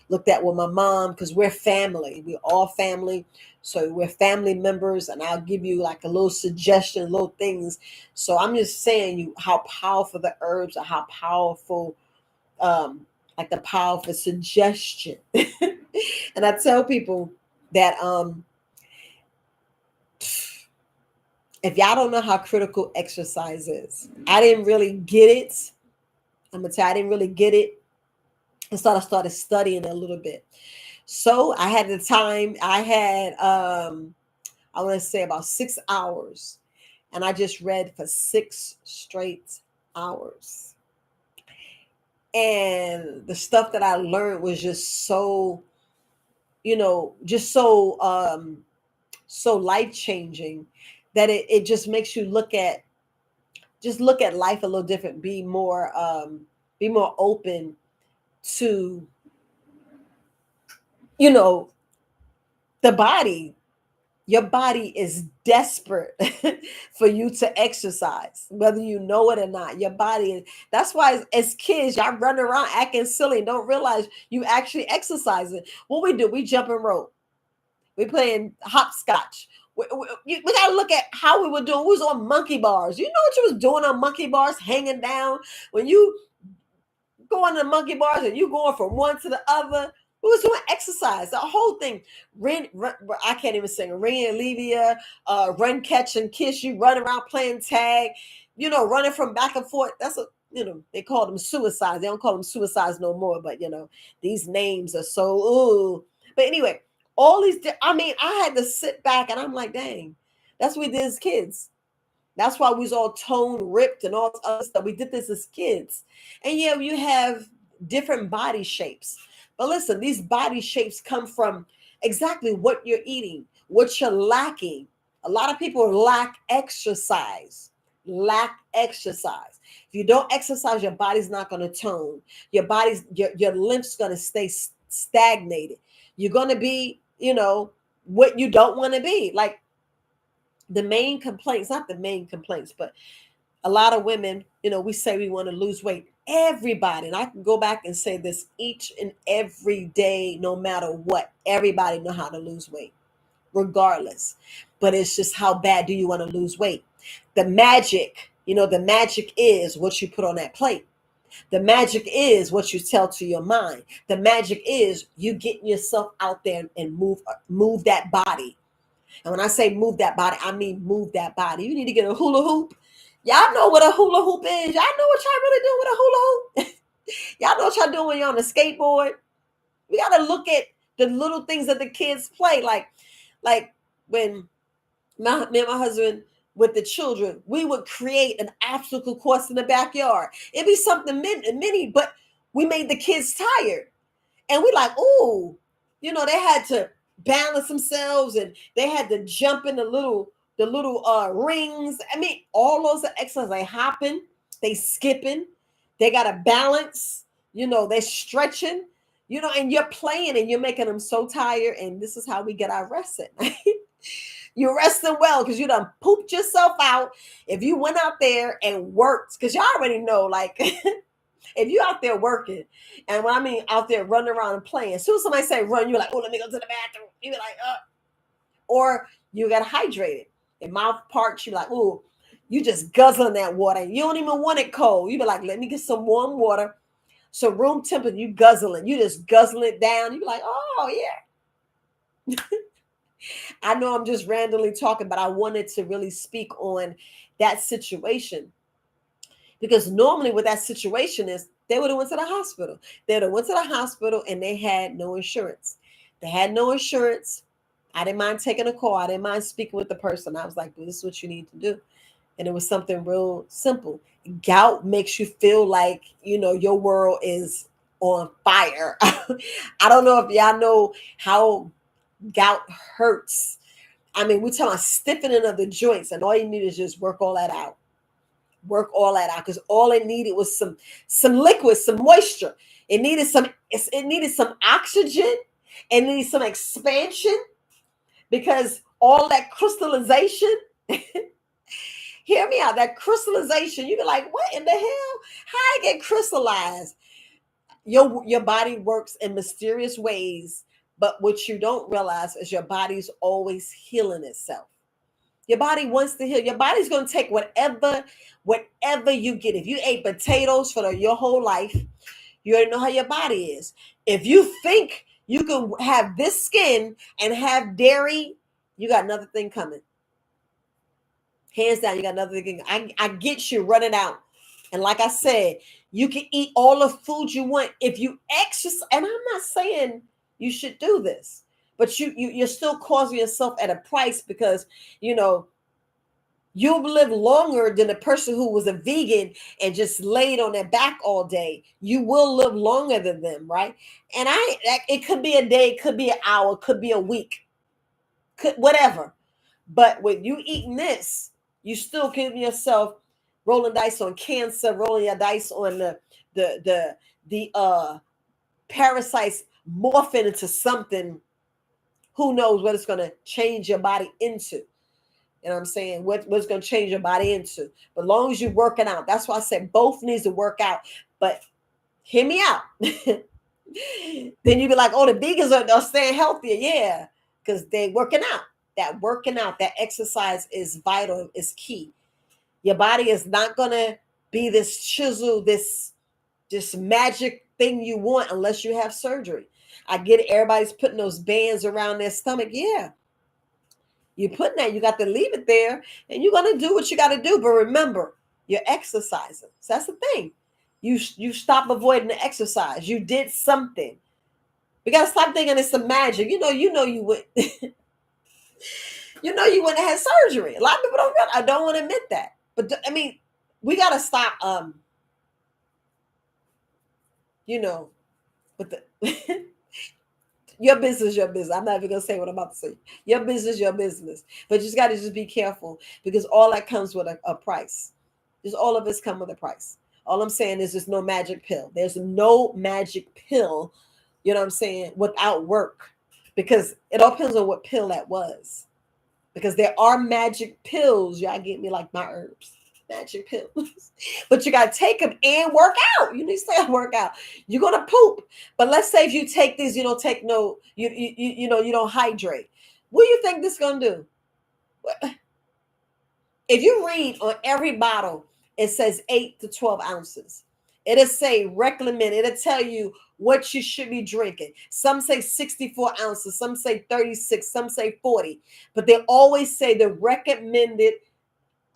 looked at with my mom, because we're family. We're all family. So we're family members, and I'll give you like a little suggestion, little things. So I'm just saying you how powerful the herbs are, how powerful like the powerful suggestion. And I tell people that if y'all don't know how critical exercise is, I didn't really get it. I'm gonna tell you, I didn't really get it. And so I started studying a little bit. So I had the time, I had I want to say about 6 hours. And I just read for 6 straight hours. And the stuff that I learned was just so, you know, just so life changing, that it just makes you look at life a little different, be more open to, you know, the body. Your body is desperate for you to exercise, whether you know it or not. Your body, that's why as kids, y'all run around acting silly and don't realize you actually exercising. What we do, we jump and rope. We playing hopscotch. We got to look at how we were doing. We was on monkey bars. You know what you was doing on monkey bars, hanging down? When you go on the monkey bars and you going from one to the other. We was doing exercise, the whole thing. Run, I can't even sing. Ring and Levia, run, catch, and kiss. You run around playing tag, you know, running from back and forth. That's a, you know, they call them suicides. They don't call them suicides no more. But you know, these names are so ooh. But anyway, all these. I mean, I had to sit back and I'm like, dang, that's what we did as kids. That's why we was all toned, ripped, and all this other stuff. We did this as kids. And yeah, you have different body shapes. But listen, these body shapes come from exactly what you're eating, what you're lacking. A lot of people lack exercise. Lack exercise. If you don't exercise, your body's not going to tone. Your lymph's going to stay stagnated. You're going to be, what you don't want to be. Like the main complaints, not the main complaints, but a lot of women, we say we want to lose weight. Everybody, and I can go back and say this each and every day, no matter what, everybody know how to lose weight, regardless. But it's just how bad do you want to lose weight? The magic is what you put on that plate. The magic is what you tell to your mind. The magic is you getting yourself out there and move that body. And when I say move that body, I mean move that body. You need to get a hula hoop. Y'all know what a hula hoop is. Y'all know what y'all really doing with a hula hoop. Y'all know what y'all doing when you're on a skateboard. We got to look at the little things that the kids play. Like when me and my husband with the children, we would create an obstacle course in the backyard. It'd be something mini, but we made the kids tired. And we like, ooh, they had to balance themselves and they had to jump in the little rings. I mean, all those are exercises. They hopping, they skipping, they got to balance, they're stretching, and you're playing and you're making them so tired. And this is how we get our rest at night. You're resting well because you done pooped yourself out. If you went out there and worked, because y'all already know, like, if you out there working, and when I mean out there running around and playing, as soon as somebody say run, you're like, oh, let me go to the bathroom. You be like, or you got hydrated. In my part, you like, oh, you just guzzling that water. You don't even want it cold. You be like, let me get some warm water. So room temperature, you guzzling. You just guzzling it down. You be like, oh, yeah. I know I'm just randomly talking, but I wanted to really speak on that situation. Because normally what that situation is, they would have went to the hospital. They would have went to the hospital and they had no insurance. They had no insurance. I didn't mind taking a call. I didn't mind speaking with the person. I was like, well, this is what you need to do. And it was something real simple. Gout makes you feel like, your world is on fire. I don't know if y'all know how gout hurts. I mean, we're talking about stiffening of the joints, and all you need is just work all that out. Work all that out, because all it needed was some liquid, some moisture. It needed some oxygen. It needed some expansion, because all that crystallization. Hear me out. That crystallization, you be like, what in the hell? How I get crystallized? Your body works in mysterious ways, but what you don't realize is your body's always healing itself. Your body wants to heal. Your body's going to take whatever you get. If you ate potatoes for your whole life, you already know how your body is. If you think you can have this skin and have dairy, you got another thing coming. Hands down, you got another thing. I get you running out. And like I said, you can eat all the food you want if you exercise. And I'm not saying you should do this, but you're still causing yourself at a price, because you'll live longer than a person who was a vegan and just laid on their back all day. You will live longer than them, right? And it could be a day, it could be an hour, it could be a week, whatever. But when you eating this, you still giving yourself rolling dice on cancer, rolling your dice on the parasites morphing into something. Who knows what it's going to change your body into? You know what I'm saying? What's going to change your body into? But as long as you're working out, that's why I said both needs to work out. But hear me out. Then you be like, oh, the vegans are staying healthier. Yeah, because they're working out. That exercise is vital, is key. Your body is not going to be this chisel, this magic thing you want unless you have surgery. I get it. Everybody's putting those bands around their stomach. Yeah. You're putting that, you got to leave it there, and you're going to do what you got to do. But remember, you're exercising. So that's the thing. You stop avoiding the exercise. You did something. We got to stop thinking it's some magic. You would. You wouldn't have had surgery. A lot of people I don't want to admit that. But I mean, we got to stop, with the Your business, your business. I'm not even gonna say what I'm about to say. Your business, your business. But you just got to just be careful because all that comes with a price. Just all of us come with a price. All I'm saying is there's no magic pill. There's no magic pill, you know what I'm saying, without work. Because it all depends on what pill that was. Because there are magic pills. Y'all get me like my herbs. Magic pills. But you gotta take them and work out. You need to stay work out. You're gonna poop. But let's say if you take these, you don't take no, you know, you don't hydrate. What do you think this is gonna do? If you read on every bottle, it says 8 to 12 ounces. It'll say recommend, it'll tell you what you should be drinking. Some say 64 ounces, some say 36, some say 40, but they always say the recommended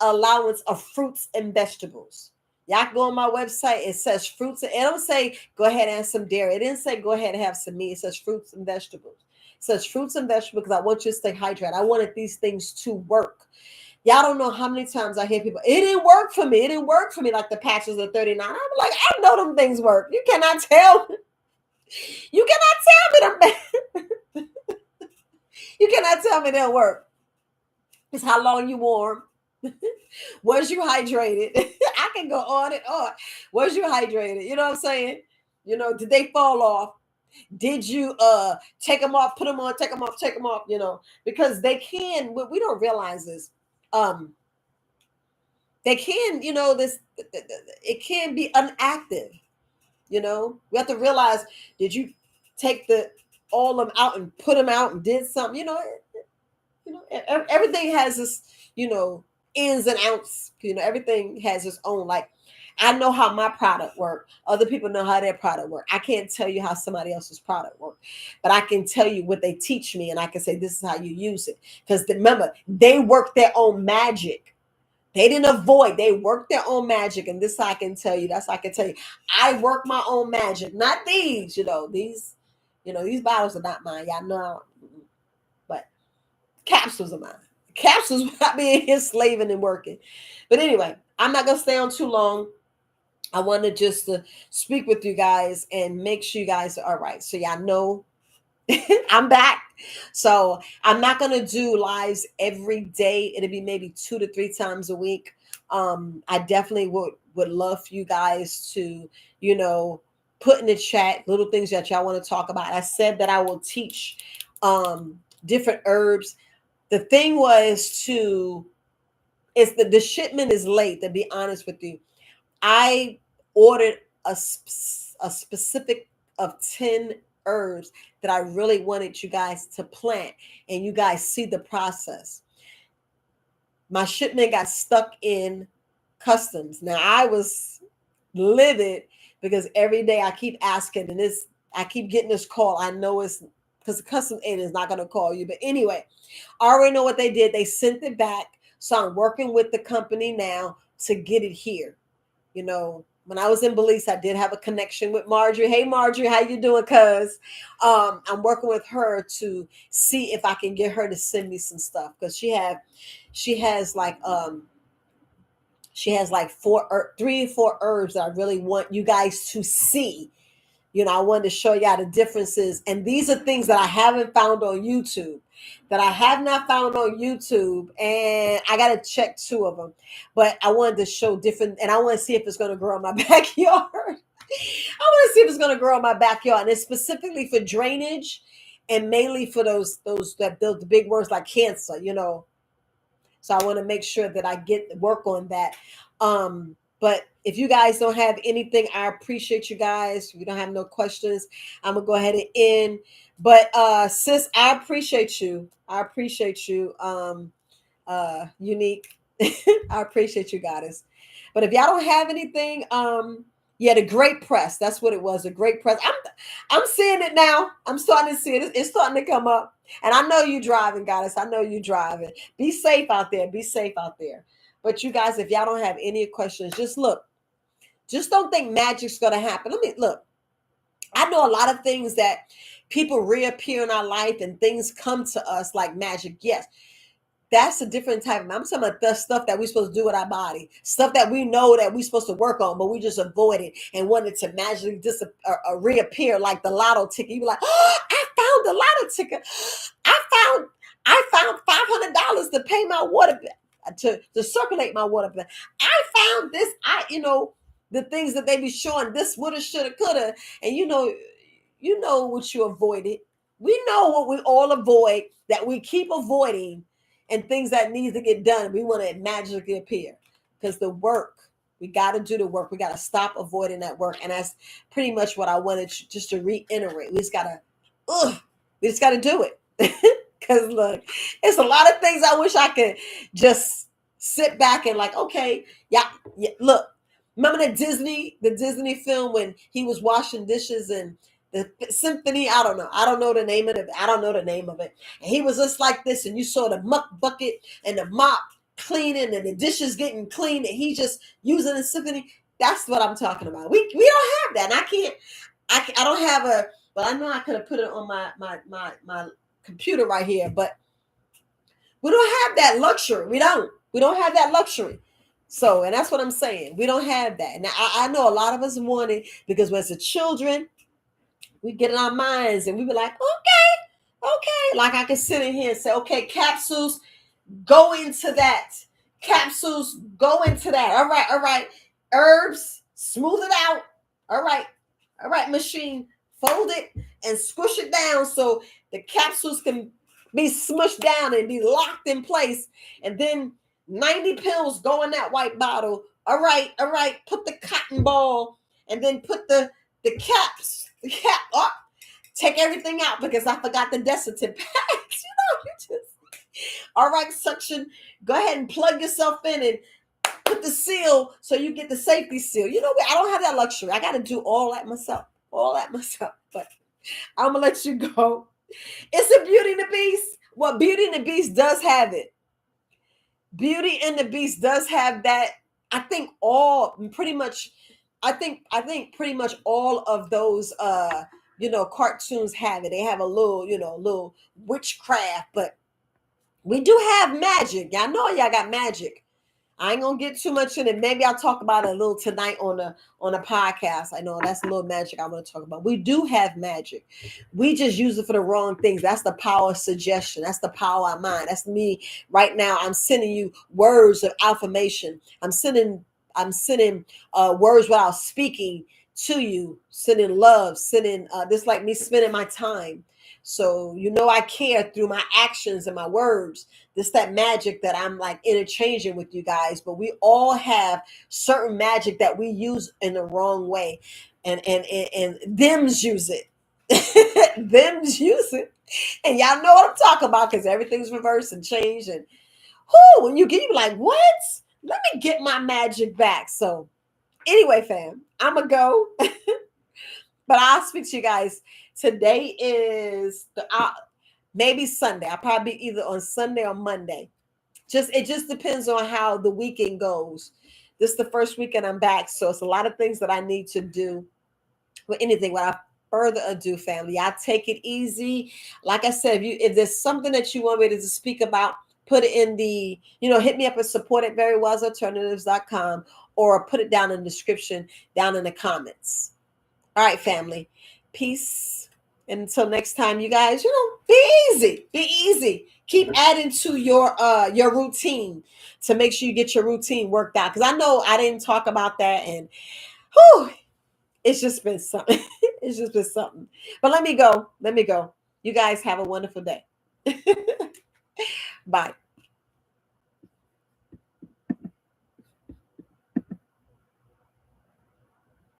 allowance of fruits and vegetables. Y'all can go on my website. It says fruits. It don't say go ahead and have some dairy. It didn't say go ahead and have some meat. It says fruits and vegetables. It says fruits and vegetables because I want you to stay hydrated. I wanted these things to work. Y'all don't know how many times I hear people, it didn't work for me. It didn't work for me like the patches of 39. I'm like, I know them things work. You cannot tell. You cannot tell me them. You cannot tell me they'll work. It's how long you warm. Was you hydrated? I can go on and on. Was you hydrated? You know what I'm saying? You know, did they fall off? Did you take them off, put them on, take them off, take them off, you know, because they can, we don't realize this. They can, you know, this, it can be inactive, you know. We have to realize, did you take all of them out and put them out and did something, you know, everything has this, you know, ins and outs, you know, everything has its own, like, I know how my product work. Other people know how their product work. I can't tell you how somebody else's product work, but I can tell you what they teach me, and I can say, this is how you use it. Because remember, they work their own magic. They didn't avoid, they worked their own magic. And this I can tell you, that's I can tell you. I work my own magic, not these, these bottles are not mine. Y'all know, but capsules are mine. Capsules without being here slaving and working. But anyway, I'm not gonna stay on too long. I wanted just to speak with you guys and make sure you guys are all right. So y'all know I'm back. So I'm not going to do lives every day. It'll be maybe 2 to 3 times a week. I definitely would love for you guys to, put in the chat little things that y'all want to talk about. I said that I will teach different herbs. The thing was the shipment is late, to be honest with you. I ordered a specific of 10 herbs that I really wanted you guys to plant, and you guys see the process. My shipment got stuck in customs. Now I was livid because every day I keep asking, and I keep getting this call. I know it's because the customs agent is not going to call you. But anyway, I already know what they did. They sent it back. So I'm working with the company now to get it here. When I was in Belize, I did have a connection with Marjorie. Hey, Marjorie, how you doing, cuz? I'm working with her to see if I can get her to send me some stuff, because she has like 3 or 4 herbs that I really want you guys to see. I wanted to show y'all the differences. And these are things that I haven't found on YouTube, that I have not found on YouTube. And I got to check 2 of them. But I wanted to show different, and I want to see if it's going to grow in my backyard. I want to see if it's going to grow in my backyard. And it's specifically for drainage, and mainly for those big words like cancer, So I want to make sure that I get work on that. But if you guys don't have anything, I appreciate you guys. If you don't have no questions, I'm going to go ahead and end. But sis, I appreciate you. Unique. I appreciate you, goddess. But if y'all don't have anything, the great press. That's what it was. A great press. I'm seeing it now. I'm starting to see it. It's starting to come up. And I know you driving, goddess. I know you driving. Be safe out there. Be safe out there. But you guys, if y'all don't have any questions, just look. Just don't think magic's going to happen. Look. I know a lot of things that people reappear in our life and things come to us like magic. Yes. That's a different type of, I'm talking about the stuff that we're supposed to do with our body, stuff that we know that we're supposed to work on, but we just avoid it and wanted to magically reappear like the lotto ticket. You be like, oh, I found a lotto ticket. I found $500 to pay my water bill, to circulate my water bill. I found this. The things that they be showing, this woulda, shoulda, coulda, and you know what you avoided. We know what we all avoid, that we keep avoiding, and things that needs to get done. We want to magically appear, because the work, we got to do the work. We got to stop avoiding that work, and that's pretty much what I wanted just to reiterate. We just got to do it. Because look, it's a lot of things I wish I could just sit back and like, okay, yeah, look. Remember the Disney film when he was washing dishes and the symphony? I don't know the name of it. I don't know the name of it. And he was just like this, and you saw the muck bucket and the mop cleaning and the dishes getting clean, and he just using the symphony. That's what I'm talking about. We don't have that. And I don't have a, but I know I could have put it on my computer right here, but we don't have that luxury. We don't have that luxury. So, and that's what I'm saying. We don't have that. Now, I know a lot of us want it, because when it's the children, we get in our minds and we be like, okay. Like I can sit in here and say, okay, capsules, go into that. Capsules, go into that. All right. Herbs, smooth it out. All right, machine, fold it and squish it down so the capsules can be smushed down and be locked in place. And then 90 pills go in that white bottle. All right. Put the cotton ball and then put the cap up. Take everything out because I forgot the Desitin packs. You just, all right, suction. Go ahead and plug yourself in and put the seal so you get the safety seal. I don't have that luxury. I got to do all that myself. But I'm going to let you go. It's a Beauty and the Beast. Well, Beauty and the Beast does have it. Beauty and the Beast does have that. I think pretty much all of those cartoons have it. They have a little witchcraft, but we do have magic. Y'all know y'all got magic. I ain't gonna get too much in it. Maybe I'll talk about it a little tonight on a podcast. I know that's a little magic I want to talk about. We do have magic. We just use it for the wrong things. That's the power of suggestion. That's the power of mind. That's me right now. I'm sending you words of affirmation. I'm sending words without speaking to you. Sending love. Sending this like me spending my time. So I care through my actions and my words. This that magic that I'm like interchanging with you guys. But we all have certain magic that we use in the wrong way, and them's use it. Them's use it, and y'all know what I'm talking about because everything's reversed and changed. And when you be like, what? Let me get my magic back. So anyway, fam, I'ma go. But I'll speak to you guys. Today is maybe Sunday. I'll probably be either on Sunday or Monday. It just depends on how the weekend goes. This is the first weekend I'm back, so it's a lot of things that I need to do. With anything, without further ado, family, I take it easy. Like I said, if there's something that you want me to speak about, put it in the, hit me up at support@verywisealternatives.com or put it down in the description, down in the comments. All right, family. Peace. And until next time, you guys, be easy. Be easy. Keep adding to your routine to make sure you get your routine worked out. Because I know I didn't talk about that. And it's just been something. It's just been something. But let me go. You guys have a wonderful day. Bye.